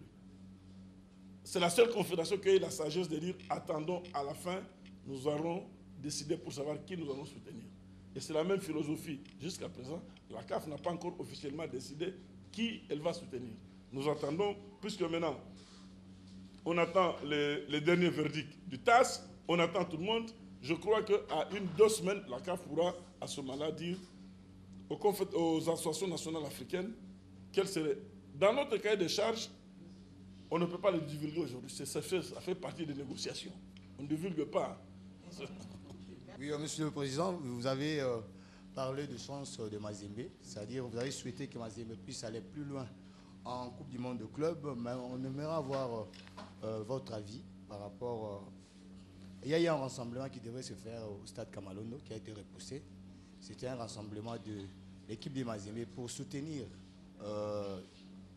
C'est la seule confédération qui a eu la sagesse de dire attendons à la fin, nous allons décider pour savoir qui nous allons soutenir. Et c'est la même philosophie. Jusqu'à présent, la CAF n'a pas encore officiellement décidé qui elle va soutenir. Nous attendons, puisque maintenant, on attend les derniers verdicts du TAS, on attend tout le monde. Je crois qu'à 1-2 semaines, la CAF pourra à ce moment-là dire aux associations nationales africaines quel serait. Dans notre cahier de charges, on ne peut pas le divulguer aujourd'hui. Ça fait partie des négociations. On ne divulgue pas. Oui, Monsieur le Président, vous avez parlé de chance de Mazembe, c'est-à-dire vous avez souhaité que Mazembe puisse aller plus loin en Coupe du Monde de club, mais on aimerait avoir votre avis par rapport... il y a eu un rassemblement qui devait se faire au stade Kamalondo qui a été repoussé. C'était un rassemblement de l'équipe de Mazembe pour soutenir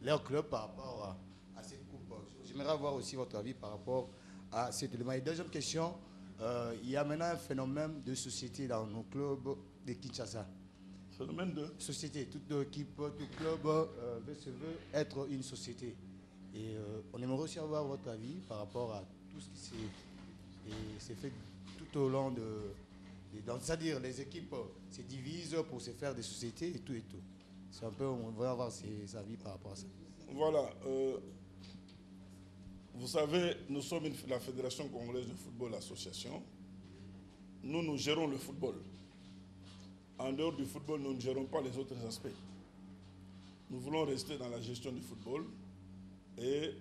leur club par rapport à cette coupe. J'aimerais avoir aussi votre avis par rapport à cette demande. Et deuxième question, il y a maintenant un phénomène de société dans nos clubs de Kinshasa. Phénomène de société. Toute équipe, tout club veut être une société. Et on aimerait aussi avoir votre avis par rapport à tout ce qui s'est fait tout au long de... C'est-à-dire les équipes se divisent pour se faire des sociétés et tout et tout. C'est un peu, on va avoir ses avis par rapport à ça. Voilà. Vous savez, nous sommes la Fédération congolaise de football association. Nous gérons le football. En dehors du football, nous ne gérons pas les autres aspects. Nous voulons rester dans la gestion du football. Et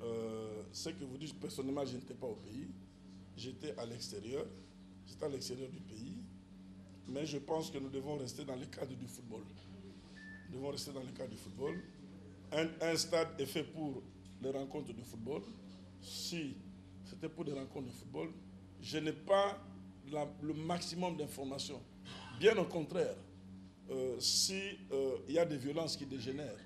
ce que vous dites, personnellement, je n'étais pas au pays. J'étais à l'extérieur. J'étais à l'extérieur du pays. Mais je pense que nous devons rester dans le cadre du football. Nous devons rester dans le cadre du football. Un stade est fait pour les rencontres de football. Si c'était pour des rencontres de football, je n'ai pas le maximum d'informations. Bien au contraire, s'il y a des violences qui dégénèrent,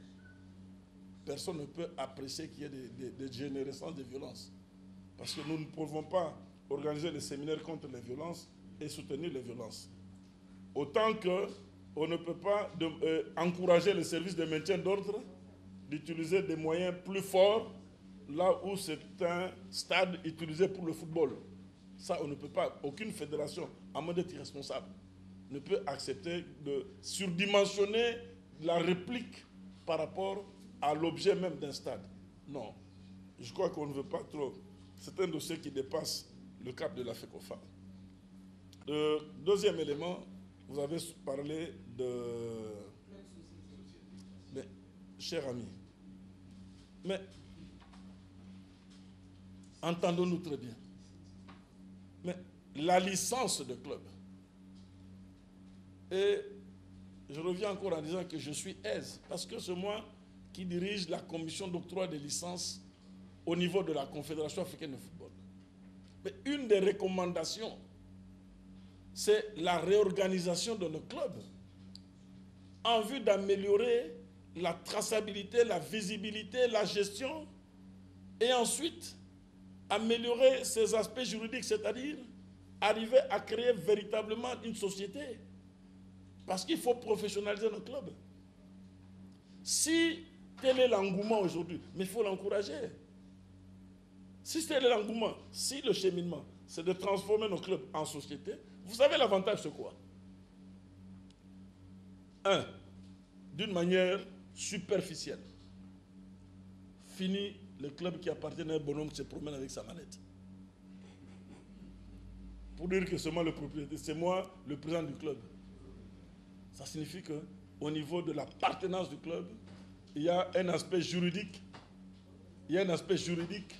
personne ne peut apprécier qu'il y ait des dégénérescences de violences. Parce que nous ne pouvons pas organiser des séminaires contre les violences et soutenir les violences. Autant qu'on ne peut pas encourager les services de maintien d'ordre d'utiliser des moyens plus forts là où c'est un stade utilisé pour le football. Ça, on ne peut pas. Aucune fédération, à moins d'être irresponsable, ne peut accepter de surdimensionner la réplique par rapport à l'objet même d'un stade. Non. Je crois qu'on ne veut pas trop. C'est un dossier qui dépasse le cap de la FECOFA. Deuxième élément, vous avez parlé de... Mais, cher ami, mais entendons-nous très bien. Mais la licence de club, et je reviens encore en disant que je suis aise, parce que c'est moi qui dirige la commission d'octroi des licences au niveau de la Confédération africaine de football. Mais une des recommandations, c'est la réorganisation de nos clubs en vue d'améliorer la traçabilité, la visibilité, la gestion, et ensuite améliorer ces aspects juridiques, c'est-à-dire arriver à créer véritablement une société. Parce qu'il faut professionnaliser nos clubs. Si tel est l'engouement aujourd'hui, mais il faut l'encourager. Si tel est l'engouement, si le cheminement, c'est de transformer nos clubs en société, vous savez l'avantage c'est quoi? Un, d'une manière superficielle. Fini le club qui appartient à un bonhomme qui se promène avec sa manette. Pour dire que c'est moi le propriétaire, c'est moi le président du club. Ça signifie qu'au niveau de l'appartenance du club, il y a un aspect juridique. Il y a un aspect juridique.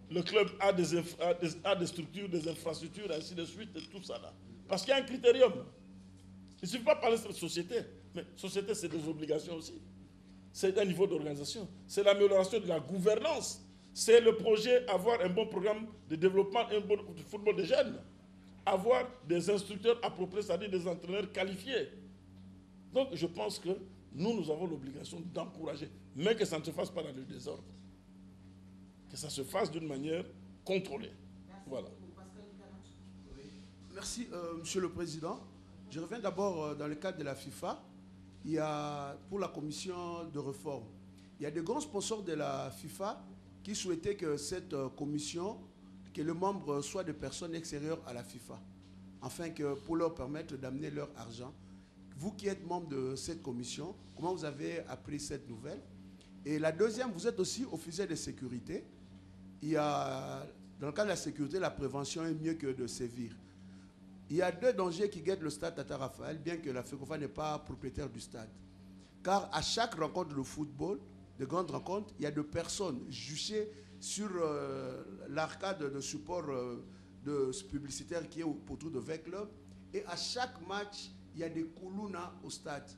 Le club a des structures, des infrastructures, ainsi de suite, et tout ça là. Parce qu'il y a un critérium. Il ne suffit pas de parler de société. Mais société, c'est des obligations aussi. C'est un niveau d'organisation. C'est l'amélioration de la gouvernance. C'est le projet, avoir un bon programme de développement, un bon football des jeunes. Avoir des instructeurs appropriés, c'est-à-dire des entraîneurs qualifiés. Donc, je pense que nous avons l'obligation d'encourager, mais que ça ne se fasse pas dans le désordre. Que ça se fasse d'une manière contrôlée. Voilà. Merci, Monsieur le Président. Je reviens d'abord dans le cadre de la FIFA. Il y a, pour la commission de réforme, il y a des grands sponsors de la FIFA qui souhaitaient que cette commission, que les membres soient des personnes extérieures à la FIFA, afin que pour leur permettre d'amener leur argent. Vous qui êtes membre de cette commission, comment vous avez appris cette nouvelle? Et la deuxième, vous êtes aussi officier de sécurité. Il y a, dans le cas de la sécurité, la prévention est mieux que de sévir. Il y a deux dangers qui guettent le stade Tata Raphaël, bien que la FECOFA n'est pas propriétaire du stade. Car à chaque rencontre de football, de grandes rencontres, il y a des personnes juchées sur l'arcade de support publicitaire qui est autour de 20 clubs. Et à chaque match, il y a des koulouna au stade.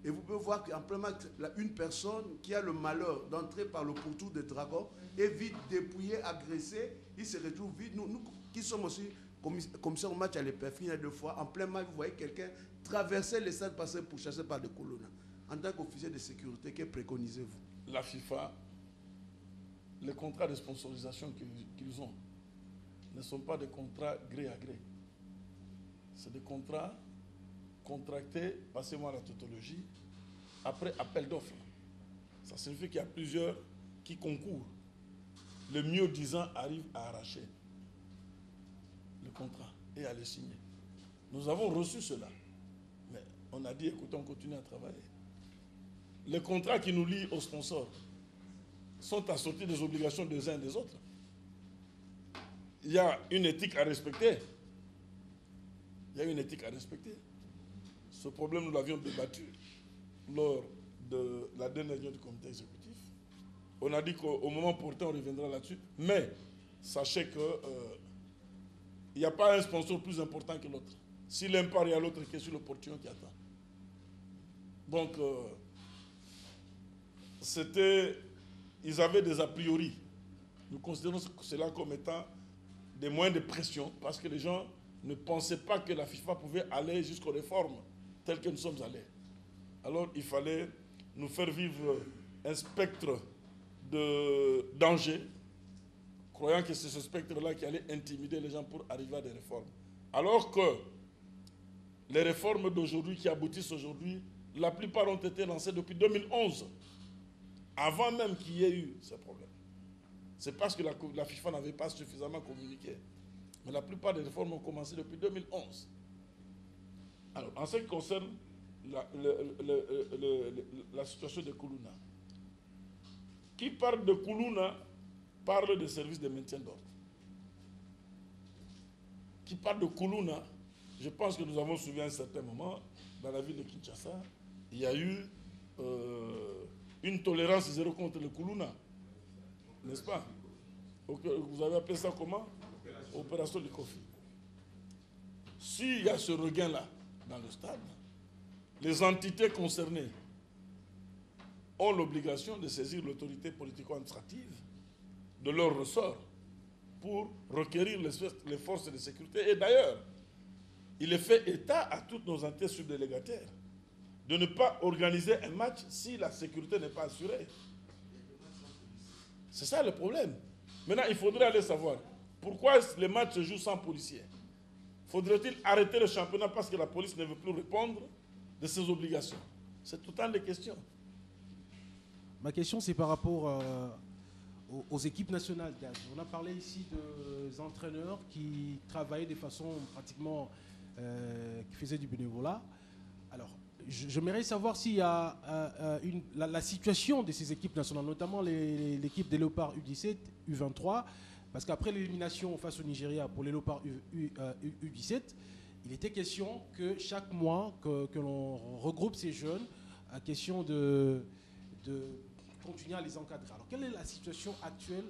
Et vous pouvez voir qu'en plein match, une personne qui a le malheur d'entrer par le pourtour des dragons est vite dépouillée, agressée, il se retrouve vite. Nous qui sommes aussi commissaires au match à l'EPF, deux fois, en plein match, vous voyez quelqu'un traverser les stades, passer pour chasser par des koulouna. En tant qu'officier de sécurité, que préconisez-vous? La FIFA, les contrats de sponsorisation qu'ils ont ne sont pas des contrats gré à gré. C'est des contrats contractés, passez-moi la tautologie, après appel d'offres. Ça signifie qu'il y a plusieurs qui concourent. Le mieux disant arrive à arracher le contrat et à le signer. Nous avons reçu cela. Mais on a dit, écoutez, on continue à travailler. Les contrats qui nous lient aux sponsors sont assortis des obligations des uns et des autres. Il y a une éthique à respecter. Il y a une éthique à respecter. Ce problème, nous l'avions débattu lors de la dernière réunion du comité exécutif. On a dit qu'au moment opportun, on reviendra là-dessus. Mais sachez que il n'y a pas un sponsor plus important que l'autre. Si l'un part, il y a l'autre qui est sur le portillon qui attend. Donc, ils avaient des a priori. Nous considérons cela comme étant des moyens de pression parce que les gens ne pensaient pas que la FIFA pouvait aller jusqu'aux réformes telles que nous sommes allés. Alors, il fallait nous faire vivre un spectre de danger, croyant que c'est ce spectre-là qui allait intimider les gens pour arriver à des réformes. Alors que les réformes d'aujourd'hui qui aboutissent aujourd'hui, la plupart ont été lancées depuis 2011, avant même qu'il y ait eu ces problèmes. C'est parce que la FIFA n'avait pas suffisamment communiqué. Mais la plupart des réformes ont commencé depuis 2011. Alors, en ce qui concerne la situation de Koulouna, qui parle de Koulouna parle des services de maintien d'ordre. Qui parle de Koulouna, je pense que nous avons suivi à un certain moment, dans la ville de Kinshasa, il y a eu une tolérance zéro contre le Koulouna. N'est-ce pas? Vous avez appelé ça comment? Opération du Kofi. S'il y a ce regain-là dans le stade, les entités concernées ont l'obligation de saisir l'autorité politico-administrative de leur ressort pour requérir les forces de sécurité. Et d'ailleurs, il est fait état à toutes nos entités subdélégataires de ne pas organiser un match si la sécurité n'est pas assurée. C'est ça le problème. Maintenant, il faudrait aller savoir pourquoi les matchs se jouent sans policiers. Faudrait-il arrêter le championnat parce que la police ne veut plus répondre de ses obligations? C'est tout un des questions. Ma question, c'est par rapport aux équipes nationales d'âge. On a parlé ici des entraîneurs qui travaillaient de façon pratiquement... qui faisaient du bénévolat. Alors, j'aimerais savoir s'il y a la situation de ces équipes nationales, notamment l'équipe des Léopards U17, U23, parce qu'après l'élimination face au Nigeria pour les Léopards U17, il était question que chaque mois, que l'on regroupe ces jeunes, à question de continuer à les encadrer. Alors, quelle est la situation actuelle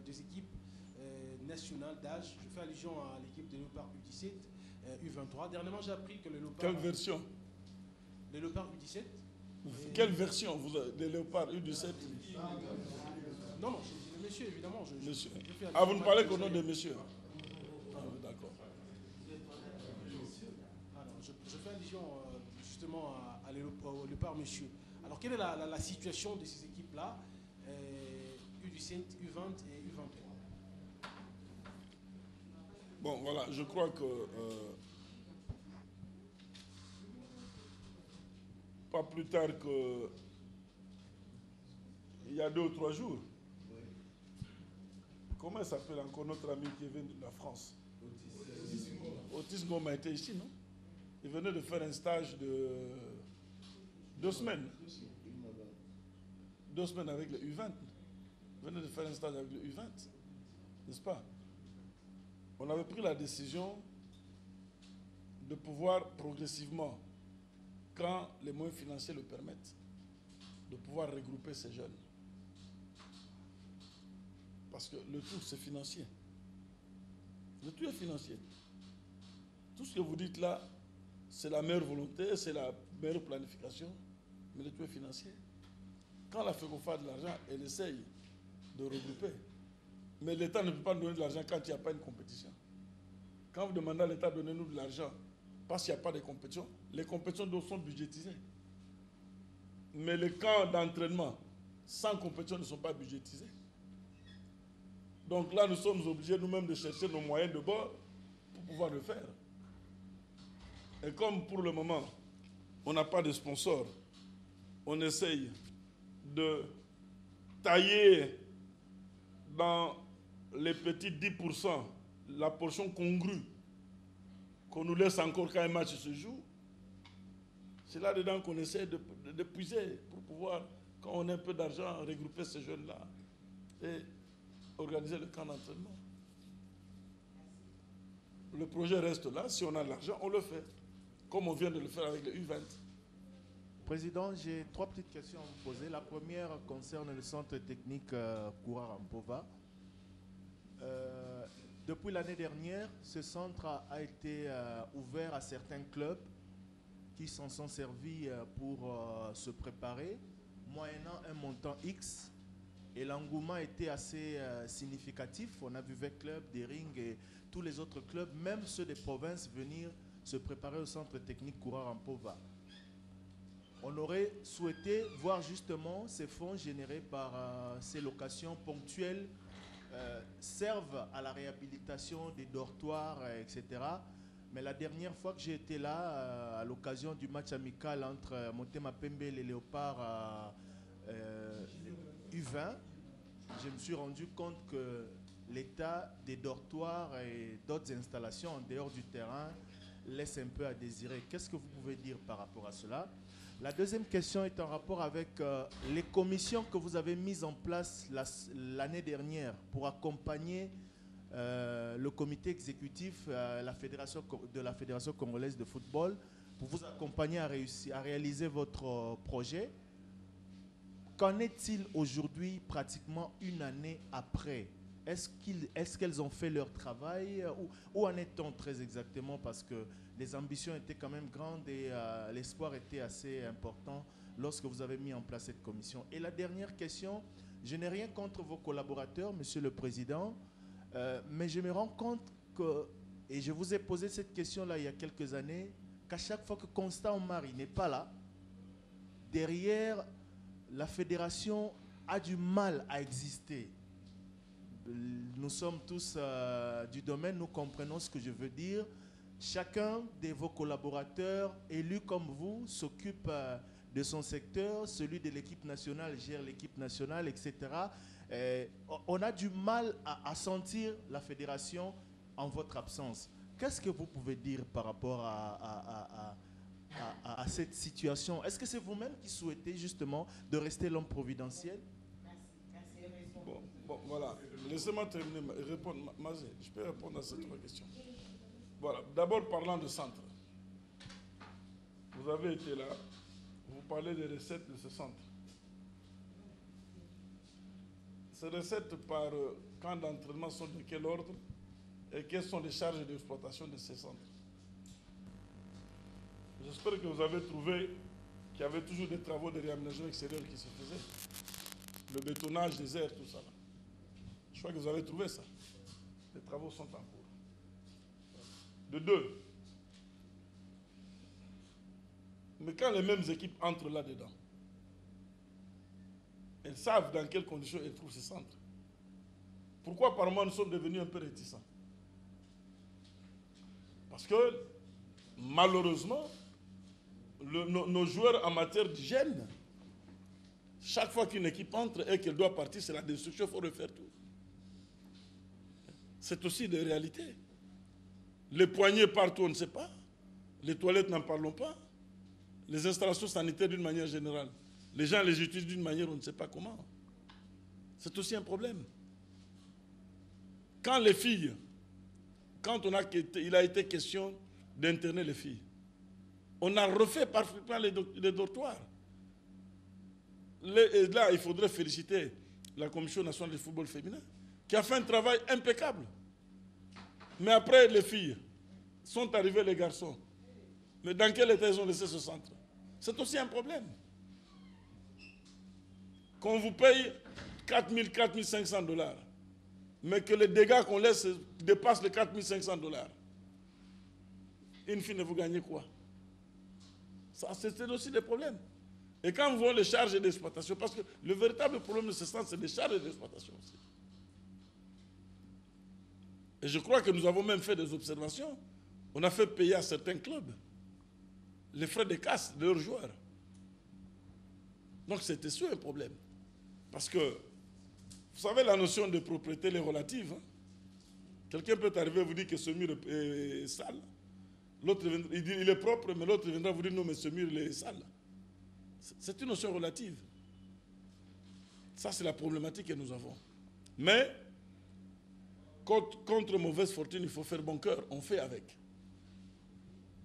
des équipes nationales d'âge? Je fais allusion à l'équipe des Léopards U17, U23. Dernièrement, j'ai appris que les Léopards... Quelle version? Les Léopards U17. Quelle version vous avez, les Léopards U17? Non, le monsieur, évidemment. Monsieur. Vous ne parlez qu'au nom de monsieur? D'accord. Alors, je fais allusion justement à les Léopards monsieur. Alors, quelle est la situation de ces équipes-là, U17, U20 et U23? Bon, voilà, je crois que pas plus tard que il y a 2 ou 3 jours. Comment s'appelle encore notre ami qui vient de la France? Otis Ngoma était ici, non? Il venait de faire un stage de 2 semaines. 2 semaines avec le U20. Il venait de faire un stage avec le U20. N'est-ce pas? On avait pris la décision de pouvoir progressivement, quand les moyens financiers le permettent, de pouvoir regrouper ces jeunes. Parce que le tout, c'est financier. Le tout est financier. Tout ce que vous dites là, c'est la meilleure volonté, c'est la meilleure planification, mais le tout est financier. Quand la FECOFA a de l'argent, elle essaye de regrouper. Mais l'État ne peut pas nous donner de l'argent quand il n'y a pas une compétition. Quand vous demandez à l'État de donner nous de l'argent parce qu'il n'y a pas de compétition, les compétitions sont budgétisées. Mais les camps d'entraînement sans compétition ne sont pas budgétisés. Donc là, nous sommes obligés nous-mêmes de chercher nos moyens de bord pour pouvoir le faire. Et comme pour le moment, on n'a pas de sponsor, on essaye de tailler dans les petits 10% la portion congrue qu'on nous laisse encore quand un match se joue. C'est là-dedans qu'on essaie de puiser pour pouvoir, quand on a un peu d'argent, regrouper ces jeunes-là et organiser le camp d'entraînement. Le projet reste là. Si on a de l'argent, on le fait. Comme on vient de le faire avec le U20. Président, j'ai 3 petites questions à vous poser. La première concerne le centre technique Koura-Rampova. Depuis l'année dernière, ce centre a été ouvert à certains clubs qui s'en sont servis pour se préparer, moyennant un montant X. Et l'engouement était assez significatif. On a vu Vec Club, Dering et tous les autres clubs, même ceux des provinces, venir se préparer au centre technique Koura-Rampova. On aurait souhaité voir justement ces fonds générés par ces locations ponctuelles servent à la réhabilitation des dortoirs, etc. Mais la dernière fois que j'ai été là, à l'occasion du match amical entre Motema Pembe et les Léopards U20, je me suis rendu compte que l'état des dortoirs et d'autres installations en dehors du terrain laisse un peu à désirer. Qu'est-ce que vous pouvez dire par rapport à cela? La deuxième question est en rapport avec les commissions que vous avez mises en place l'année dernière pour accompagner le comité exécutif de la Fédération congolaise de football, pour vous accompagner à réaliser votre projet. Qu'en est-il aujourd'hui, pratiquement une année après? Est-ce qu'elles ont fait leur travail? Où en est-on très exactement? Parce que les ambitions étaient quand même grandes et l'espoir était assez important lorsque vous avez mis en place cette commission. Et la dernière question, je n'ai rien contre vos collaborateurs, Monsieur le Président, mais je me rends compte que, et je vous ai posé cette question-là il y a quelques années, qu'à chaque fois que Constant Omari n'est pas là, derrière, la fédération a du mal à exister. Nous sommes tous du domaine, nous comprenons ce que je veux dire. Chacun de vos collaborateurs, élus comme vous, s'occupe de son secteur, celui de l'équipe nationale gère l'équipe nationale, etc. On a du mal à sentir la fédération en votre absence. Qu'est-ce que vous pouvez dire par rapport à cette situation? Est-ce que c'est vous-même qui souhaitez justement de rester l'homme providentiel? Bon, voilà. Laissez-moi terminer et répondre. Mazé, je peux répondre à ces 3 questions. Voilà. D'abord, parlant de centre. Vous avez été là. Vous parlez des recettes de ce centre. Ces recettes par camp d'entraînement sont de quel ordre et quelles sont les charges d'exploitation de ces centres? J'espère que vous avez trouvé qu'il y avait toujours des travaux de réaménagement extérieur qui se faisaient. Le bétonnage des airs, tout ça. Là. Je crois que vous avez trouvé ça. Les travaux sont en cours. De 2. Mais quand les mêmes équipes entrent là-dedans, elles savent dans quelles conditions elles trouvent ces centres. Pourquoi par moment nous sommes devenus un peu réticents? Parce que malheureusement, nos joueurs en matière d'hygiène, chaque fois qu'une équipe entre et qu'elle doit partir, c'est la destruction, il faut refaire tout. C'est aussi des réalités. Les poignées partout, on ne sait pas. Les toilettes, n'en parlons pas. Les installations sanitaires d'une manière générale. Les gens les utilisent d'une manière, on ne sait pas comment. C'est aussi un problème. Quand les filles, il a été question d'interner les filles, on a refait parfaitement les dortoirs. Et là, il faudrait féliciter la Commission nationale du football féminin, qui a fait un travail impeccable. Mais après, les filles, sont arrivés les garçons. Mais dans quel état ils ont laissé ce centre? C'est aussi un problème. Qu'on vous paye 4 000, 4 500 $, mais que les dégâts qu'on laisse dépassent les 4 500 $. In fine, vous gagnez quoi? Ça, c'est aussi des problèmes. Et quand vous voyez les charges d'exploitation, parce que le véritable problème de ce centre, c'est les charges d'exploitation aussi. Et je crois que nous avons même fait des observations. On a fait payer à certains clubs les frais de casse de leurs joueurs. Donc c'était sûr un problème. Parce que, vous savez, la notion de propriété, elle est relative. Hein? Quelqu'un peut arriver et vous dire que ce mur est sale. L'autre, il dit il est propre, mais l'autre viendra vous dire non, mais ce mur, il est sale. C'est une notion relative. Ça, c'est la problématique que nous avons. Mais, contre mauvaise fortune, il faut faire bon cœur. On fait avec.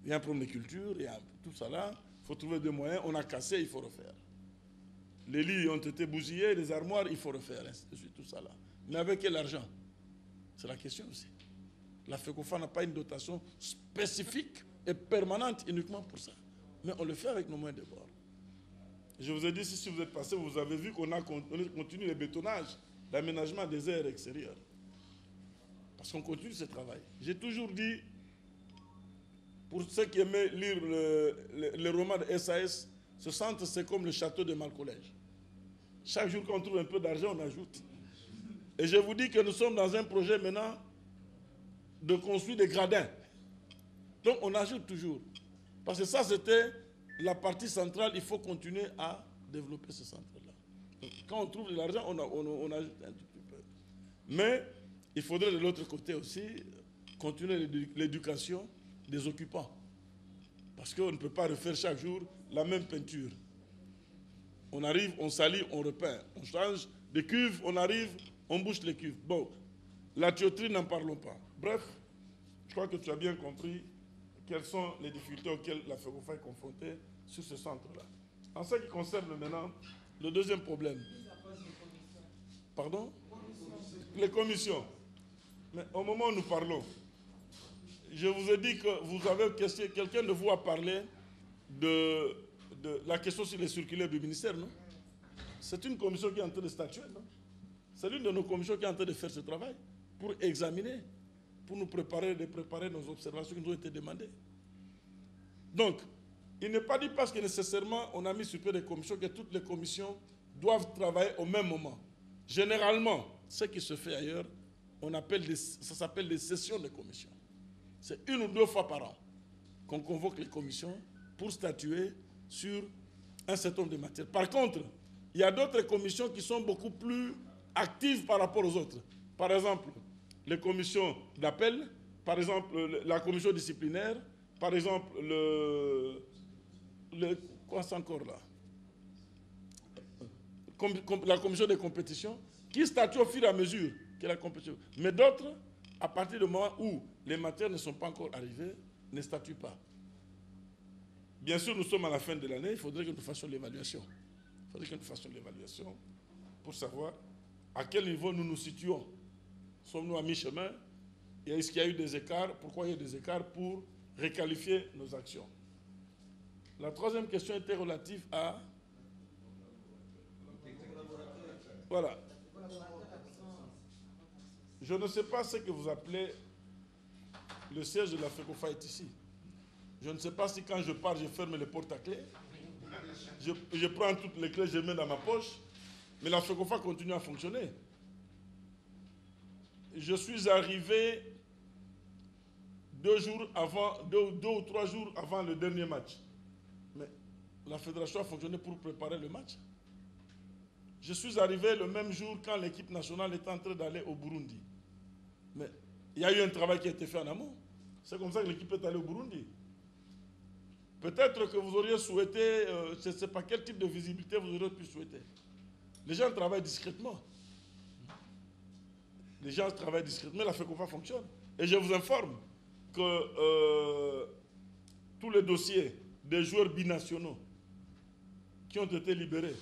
Il y a un problème de culture, il y a tout ça là. Il faut trouver des moyens. On a cassé, il faut refaire. Les lits ont été bousillés, les armoires, il faut refaire, ainsi de suite, tout ça là. Mais avec quel argent? C'est la question aussi. La FECOFA n'a pas une dotation spécifique et permanente uniquement pour ça. Mais on le fait avec nos moyens de bord. Je vous ai dit, si vous êtes passé, vous avez vu qu'on a continué le bétonnage, l'aménagement des aires extérieures. Parce qu'on continue ce travail. J'ai toujours dit, pour ceux qui aimaient lire le roman de SAS, ce centre, c'est comme le château de Malcollège. Chaque jour qu'on trouve un peu d'argent, on ajoute. Et je vous dis que nous sommes dans un projet maintenant de construire des gradins. Donc on ajoute toujours. Parce que ça, c'était la partie centrale. Il faut continuer à développer ce centre-là. Quand on trouve de l'argent, on ajoute un petit peu. Mais il faudrait de l'autre côté aussi continuer l'éducation des occupants. Parce qu'on ne peut pas refaire chaque jour la même peinture. On arrive, on salit, on repeint. On change de cuve, on arrive, on bouche les cuves. Bon, la tuyauterie, n'en parlons pas. Bref, je crois que tu as bien compris quelles sont les difficultés auxquelles la FECOFA est confrontée sur ce centre-là. En ce qui concerne maintenant le deuxième problème. Pardon? Les commissions. Mais au moment où nous parlons, je vous ai dit que vous avez quelqu'un de vous a parlé de la question sur les circulaires du ministère, non? C'est une commission qui est en train de statuer, non? C'est l'une de nos commissions qui est en train de faire ce travail pour examiner, pour nous préparer nos observations qui nous ont été demandées. Donc, il n'est pas dit parce que nécessairement on a mis sur pied des commissions que toutes les commissions doivent travailler au même moment. Généralement, ce qui se fait ailleurs, ça s'appelle des sessions de commission. C'est 1 ou 2 fois par an qu'on convoque les commissions pour statuer sur un certain nombre de matières. Par contre, il y a d'autres commissions qui sont beaucoup plus actives par rapport aux autres. Par exemple, les commissions d'appel, par exemple, la commission disciplinaire, par exemple, quoi c'est encore là? La commission des compétitions, qui statue au fur et à mesure que la compétition. Mais d'autres, à partir du moment où les matières ne sont pas encore arrivées, ne statuent pas. Bien sûr, nous sommes à la fin de l'année, il faudrait que nous fassions l'évaluation. Il faudrait que nous fassions l'évaluation pour savoir à quel niveau nous nous situons. Sommes-nous à mi-chemin? Est-ce qu'il y a eu des écarts? Pourquoi il y a eu des écarts? Pour requalifier nos actions. La troisième question était relative à... Voilà. Je ne sais pas ce que vous appelez le siège de la FECOFA est ici. Je ne sais pas si quand je pars, je ferme les portes à clé. Je prends toutes les clés, je les mets dans ma poche. Mais la FECOFA continue à fonctionner. Je suis arrivé 2 ou 3 jours avant le dernier match. Mais la fédération a fonctionné pour préparer le match. Je suis arrivé le même jour quand l'équipe nationale était en train d'aller au Burundi. Mais il y a eu un travail qui a été fait en amont. C'est comme ça que l'équipe est allée au Burundi. Peut-être que vous auriez souhaité, je ne sais pas quel type de visibilité vous auriez pu souhaiter. Les gens travaillent discrètement. Les gens travaillent discrètement, la FECOFA fonctionne. Et je vous informe que tous les dossiers des joueurs binationaux qui ont été libérés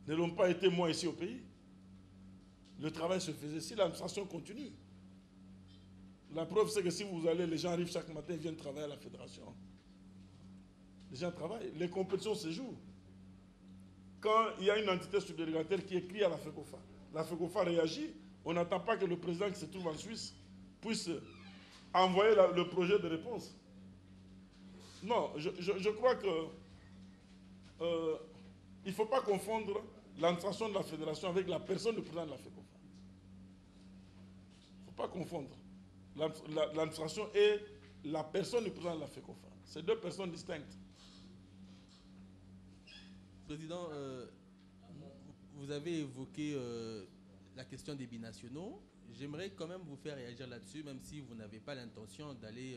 ne l'ont pas été moi ici au pays. Le travail se faisait ici, l'administration continue. La preuve, c'est que si vous allez, les gens arrivent chaque matin, ils viennent travailler à la fédération. Les gens travaillent, les compétitions se jouent. Quand il y a une entité subdélégataire qui écrit à la FECOFA réagit, on n'attend pas que le président qui se trouve en Suisse puisse envoyer le projet de réponse. Non, je crois que il ne faut pas confondre l'administration de la fédération avec la personne du président de la FECOFA. Il ne faut pas confondre l'administration et la personne du président de la FECOFA. C'est 2 personnes distinctes. Président, vous avez évoqué la question des binationaux. J'aimerais quand même vous faire réagir là-dessus, même si vous n'avez pas l'intention d'aller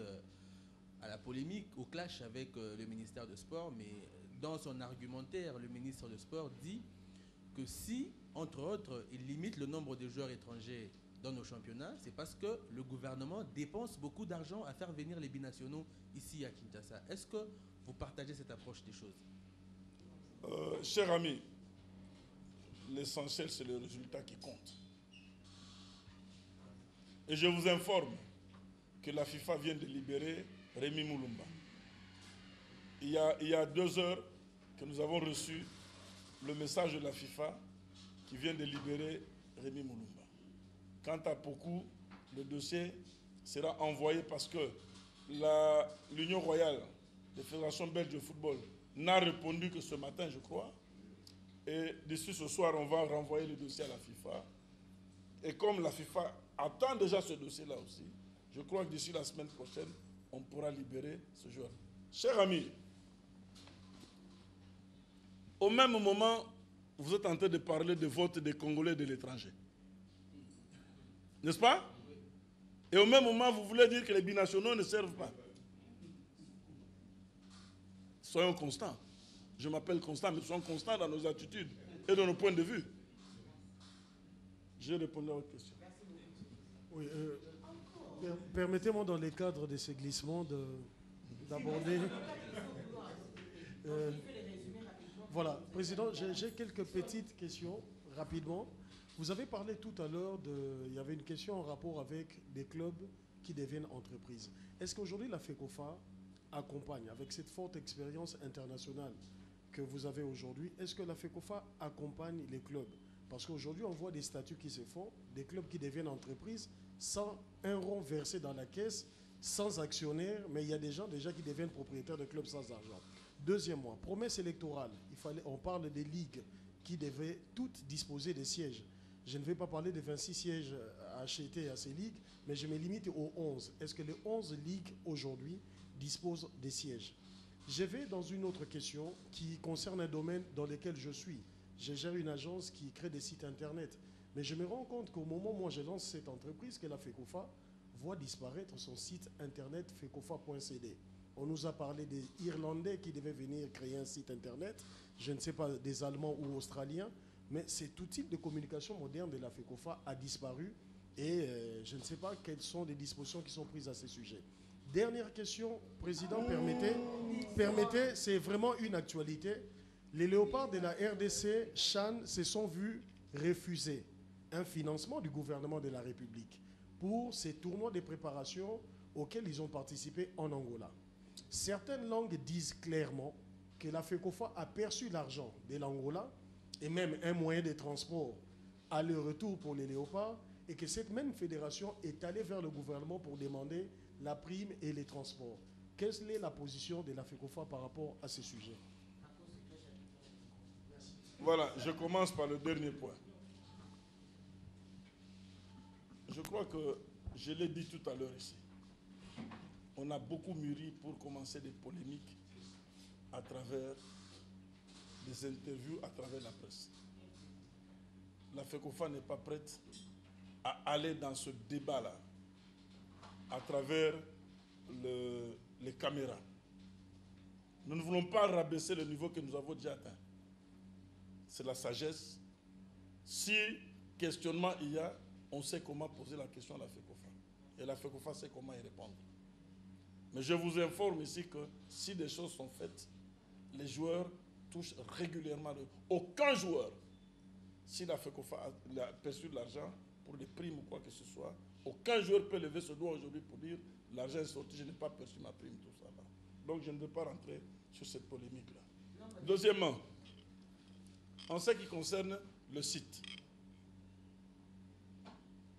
à la polémique, au clash avec le ministère de Sport. Mais dans son argumentaire, le ministre de Sport dit que si, entre autres, il limite le nombre de joueurs étrangers dans nos championnats, c'est parce que le gouvernement dépense beaucoup d'argent à faire venir les binationaux ici à Kinshasa. Est-ce que vous partagez cette approche des choses? Cher ami, l'essentiel, c'est le résultat qui compte. Et je vous informe que la FIFA vient de libérer Rémi Moulumba. Il y a 2 heures que nous avons reçu le message de la FIFA qui vient de libérer Rémi Moulumba. Quant à Pokou, le dossier sera envoyé parce que l'Union royale des fédérations belges de football n'a répondu que ce matin, je crois. Et d'ici ce soir, on va renvoyer le dossier à la FIFA. Et comme la FIFA attend déjà ce dossier-là aussi, je crois que d'ici la semaine prochaine, on pourra libérer ce joueur. Chers amis, au même moment, vous êtes en train de parler de vote des Congolais de l'étranger. N'est-ce pas? Et au même moment, vous voulez dire que les binationaux ne servent pas. Soyons constants. Je m'appelle Constant, mais soyons constants dans nos attitudes et dans nos points de vue. J'ai répondu à votre question. Oui, permettez-moi dans les cadres de ces glissements d'aborder... voilà, Président, j'ai quelques petites questions, rapidement. Vous avez parlé tout à l'heure il y avait une question en rapport avec des clubs qui deviennent entreprises. Est-ce qu'aujourd'hui la FECOFA accompagne, avec cette forte expérience internationale que vous avez aujourd'hui, est-ce que la FECOFA accompagne les clubs? Parce qu'aujourd'hui, on voit des statuts qui se font, des clubs qui deviennent entreprises, sans un rond versé dans la caisse, sans actionnaire, mais il y a des gens déjà qui deviennent propriétaires de clubs sans argent. Deuxièmement, promesse électorale. On parle des ligues qui devaient toutes disposer des sièges. Je ne vais pas parler de 26 sièges à acheter à ces ligues, mais je me limite aux 11. Est-ce que les 11 ligues aujourd'hui disposent des sièges? Je vais dans une autre question qui concerne un domaine dans lequel je suis. Je gère une agence qui crée des sites internet. Mais je me rends compte qu'au moment où moi je lance cette entreprise, que la FECOFA voit disparaître son site internet fecofa.cd. On nous a parlé des Irlandais qui devaient venir créer un site internet, je ne sais pas, des Allemands ou Australiens, mais cet outil de communication moderne de la FECOFA a disparu et je ne sais pas quelles sont les dispositions qui sont prises à ce sujet. Dernière question, Président, permettez, c'est vraiment une actualité. Les léopards de la RDC, Chan, se sont vus refuser un financement du gouvernement de la République pour ces tournois de préparation auxquels ils ont participé en Angola. Certaines langues disent clairement que la FECOFA a perçu l'argent de l'Angola et même un moyen de transport aller-retour pour les léopards et que cette même fédération est allée vers le gouvernement pour demander la prime et les transports. Quelle est la position de la FECOFA par rapport à ce sujet? Voilà, je commence par le dernier point. Je crois que je l'ai dit tout à l'heure ici. On a beaucoup mûri pour commencer des polémiques à travers des interviews, à travers la presse. La FECOFA n'est pas prête à aller dans ce débat-là à travers les caméras. Nous ne voulons pas rabaisser le niveau que nous avons déjà atteint. C'est la sagesse. Si questionnement il y a, on sait comment poser la question à la FECOFA. Et la FECOFA sait comment y répondre. Mais je vous informe ici que si des choses sont faites, les joueurs touchent régulièrement. Aucun joueur, si la FECOFA a perçu de l'argent pour des primes ou quoi que ce soit, aucun joueur peut lever ce doigt aujourd'hui pour dire l'argent est sorti, je n'ai pas perçu ma prime, tout ça là. Donc je ne veux pas rentrer sur cette polémique-là. Deuxièmement, en ce qui concerne le site,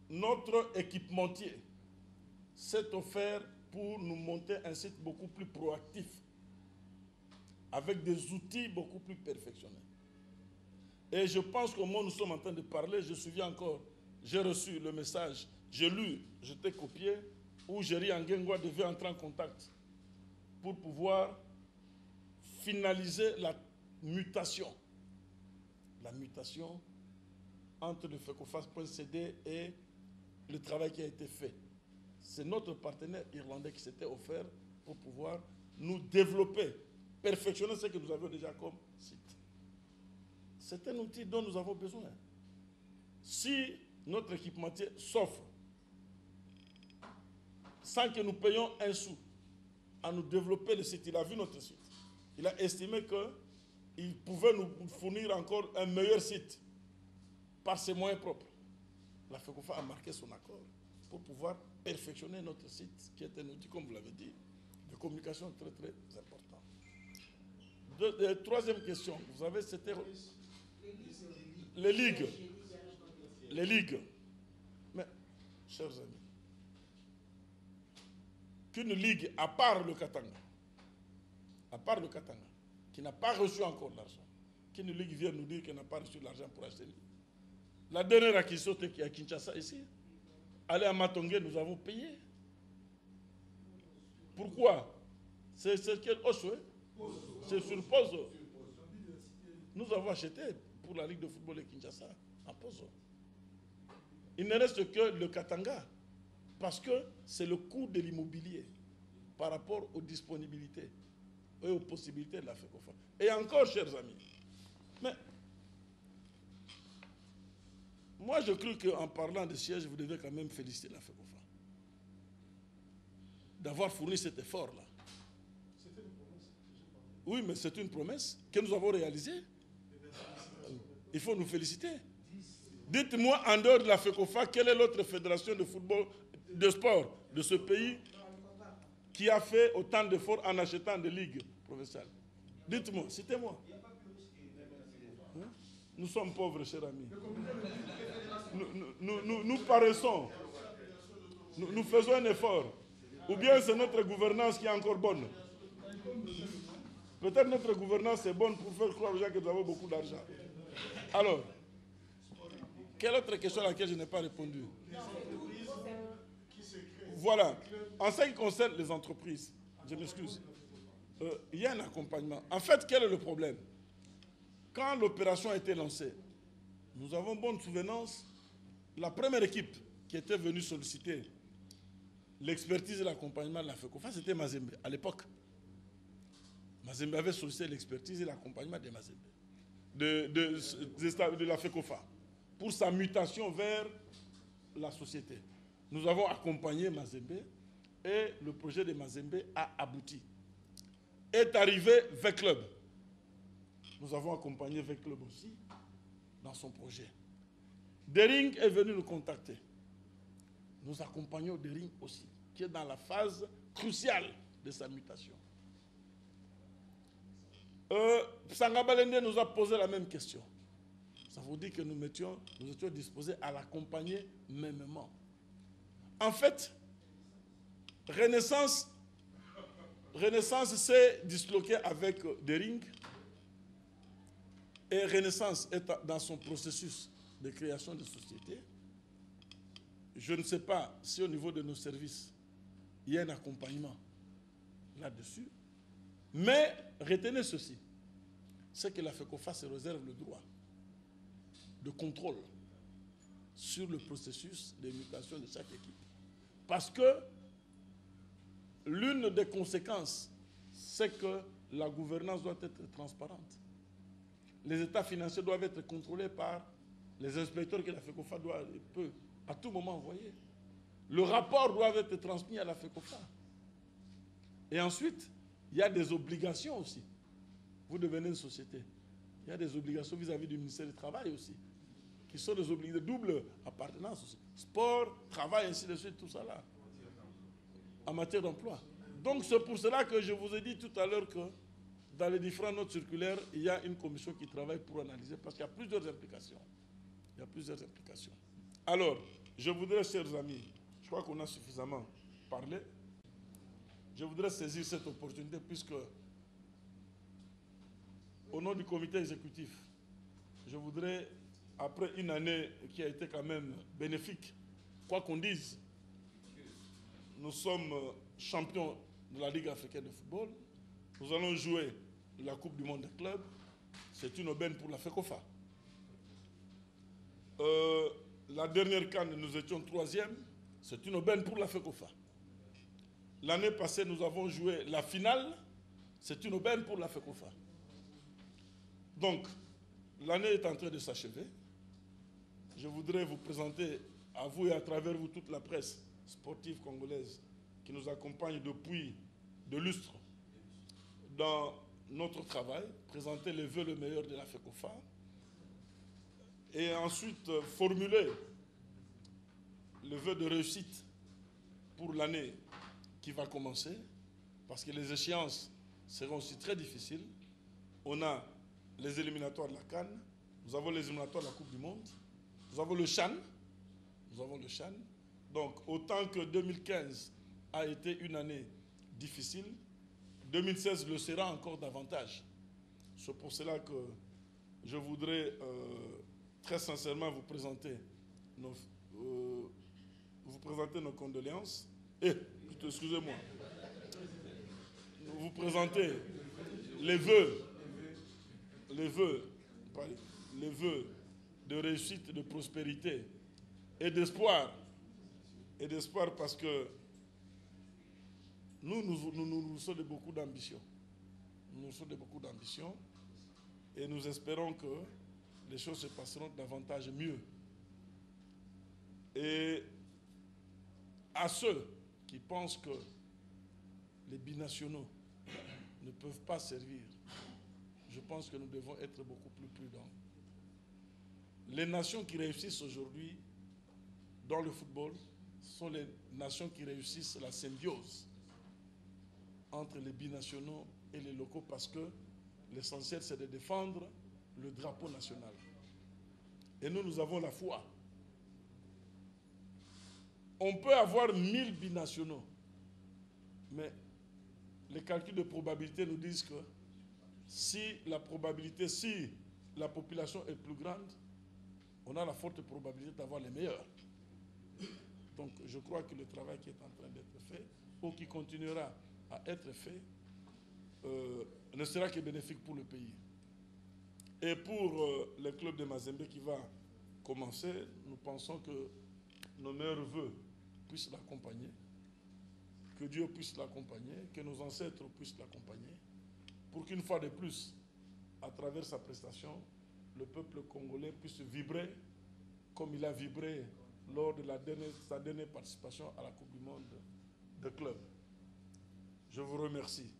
notre équipementier s'est offert pour nous monter un site beaucoup plus proactif, avec des outils beaucoup plus perfectionnés. Et je pense qu'au moment où nous sommes en train de parler, je me souviens encore, j'ai reçu le message, j'ai lu, je t'ai copié, où Jerry Angengwa devait entrer en contact pour pouvoir finaliser la mutation. La mutation entre le FECOFA.cd et le travail qui a été fait. C'est notre partenaire irlandais qui s'était offert pour pouvoir nous développer, perfectionner ce que nous avions déjà comme site. C'est un outil dont nous avons besoin. Si notre équipementier s'offre, sans que nous payions un sou, à nous développer le site. Il a vu notre site. Il a estimé qu'il pouvait nous fournir encore un meilleur site par ses moyens propres. La FECOFA a marqué son accord pour pouvoir perfectionner notre site, qui est un outil, comme vous l'avez dit, de communication très très important. Troisième question, vous avez, c'était les ligues. Les ligues. Mais, chers amis, qu'une ligue, à part le Katanga, qui n'a pas reçu encore l'argent, qu'une ligue vient nous dire qu'elle n'a pas reçu l'argent pour acheter une ligue. La dernière acquisition était à Kinshasa ici. Aller à Matongé, nous avons payé. Pourquoi? C'est quel Osso? C'est sur Pozo. Nous avons acheté pour la Ligue de football de Kinshasa en Pozo. Il ne reste que le Katanga, parce que c'est le coût de l'immobilier par rapport aux disponibilités et aux possibilités de la FECOFA. Et encore, chers amis, mais moi je crois qu'en parlant de siège, vous devez quand même féliciter la FECOFA d'avoir fourni cet effort-là. Oui, mais c'est une promesse que nous avons réalisée. Il faut nous féliciter. Dites-moi, en dehors de la FECOFA, quelle est l'autre fédération de football, de sport de ce pays qui a fait autant d'efforts en achetant des ligues professionnelles? Dites-moi, citez-moi. Nous sommes pauvres, chers amis. Nous paraissons. Nous faisons un effort. Ou bien c'est notre gouvernance qui est encore bonne. Peut-être notre gouvernance est bonne pour faire croire aux gens que nous avons beaucoup d'argent. Alors, quelle autre question à laquelle je n'ai pas répondu? Voilà. En ce qui concerne les entreprises, je m'excuse, il y a un accompagnement. En fait, quel est le problème? Quand l'opération a été lancée, nous avons bonne souvenance, la première équipe qui était venue solliciter l'expertise et l'accompagnement de la FECOFA, c'était Mazembe, à l'époque. Mazembe avait sollicité l'expertise et l'accompagnement de Mazembe, de la FECOFA, pour sa mutation vers la société. Nous avons accompagné Mazembe et le projet de Mazembe a abouti. Est arrivé V-Club. Nous avons accompagné V-Club aussi dans son projet. Dering est venu nous contacter. Nous accompagnons Dering aussi, qui est dans la phase cruciale de sa mutation. Sangabalende nous a posé la même question. Ça vous dit que nous étions disposés à l'accompagner mêmement. En fait, Renaissance s'est disloqué avec Dering et Renaissance est dans son processus de création de société. Je ne sais pas si au niveau de nos services, il y a un accompagnement là-dessus. Mais retenez ceci, c'est que la FECOFA se réserve le droit de contrôle sur le processus de mutation de chaque équipe. Parce que l'une des conséquences, c'est que la gouvernance doit être transparente. Les états financiers doivent être contrôlés par les inspecteurs que la FECOFA peut à tout moment envoyer. Le rapport doit être transmis à la FECOFA. Et ensuite, il y a des obligations aussi. Vous devenez une société. Il y a des obligations vis-à-vis du ministère du Travail aussi, qui sont des obligations de double appartenance aussi. Sport, travail, ainsi de suite, tout ça là. En matière d'emploi. Donc c'est pour cela que je vous ai dit tout à l'heure que dans les différentes notes circulaires, il y a une commission qui travaille pour analyser, parce qu'il y a plusieurs implications. Il y a plusieurs implications. Alors, je voudrais, chers amis, je crois qu'on a suffisamment parlé. Je voudrais saisir cette opportunité puisque, au nom du comité exécutif, je voudrais, après une année qui a été quand même bénéfique, quoi qu'on dise, nous sommes champions de la Ligue africaine de football. Nous allons jouer la Coupe du monde des clubs. C'est une aubaine pour la FECOFA. La dernière CAN, nous étions 3e. C'est une aubaine pour la FECOFA. L'année passée, nous avons joué la finale. C'est une aubaine pour la FECOFA. Donc, l'année est en train de s'achever. je voudrais vous présenter à vous et à travers vous toute la presse sportive congolaise qui nous accompagne depuis de lustres dans notre travail, présenter les vœux le meilleur de la FECOFA et ensuite formuler le vœu de réussite pour l'année qui va commencer, parce que les échéances seront aussi très difficiles. On a les éliminatoires de la CAN, nous avons les éliminatoires de la Coupe du Monde, nous avons le CHAN, Donc, autant que 2015 a été une année difficile, 2016 le sera encore davantage. C'est pour cela que je voudrais très sincèrement vous présenter nos condoléances. Excusez-moi. Vous présenter les vœux de réussite, de prospérité et d'espoir. Parce que nous sommes de beaucoup d'ambition. Et nous espérons que les choses se passeront davantage mieux. Et à ceux qui pensent que les binationaux ne peuvent pas servir, je pense que nous devons être beaucoup plus prudents. Les nations qui réussissent aujourd'hui dans le football sont les nations qui réussissent la symbiose entre les binationaux et les locaux, parce que l'essentiel, c'est de défendre le drapeau national. Et nous avons la foi. On peut avoir 1000 binationaux, mais les calculs de probabilité nous disent que si la population est plus grande, on a la forte probabilité d'avoir les meilleurs. Donc je crois que le travail qui est en train d'être fait, ou qui continuera à être fait, ne sera que bénéfique pour le pays. Et pour le club de Mazembe qui va commencer, nous pensons que nos meilleurs vœux puissent l'accompagner, que Dieu puisse l'accompagner, que nos ancêtres puissent l'accompagner, pour qu'une fois de plus, à travers sa prestation, le peuple congolais puisse vibrer comme il a vibré lors de sa dernière participation à la Coupe du Monde de club. Je vous remercie.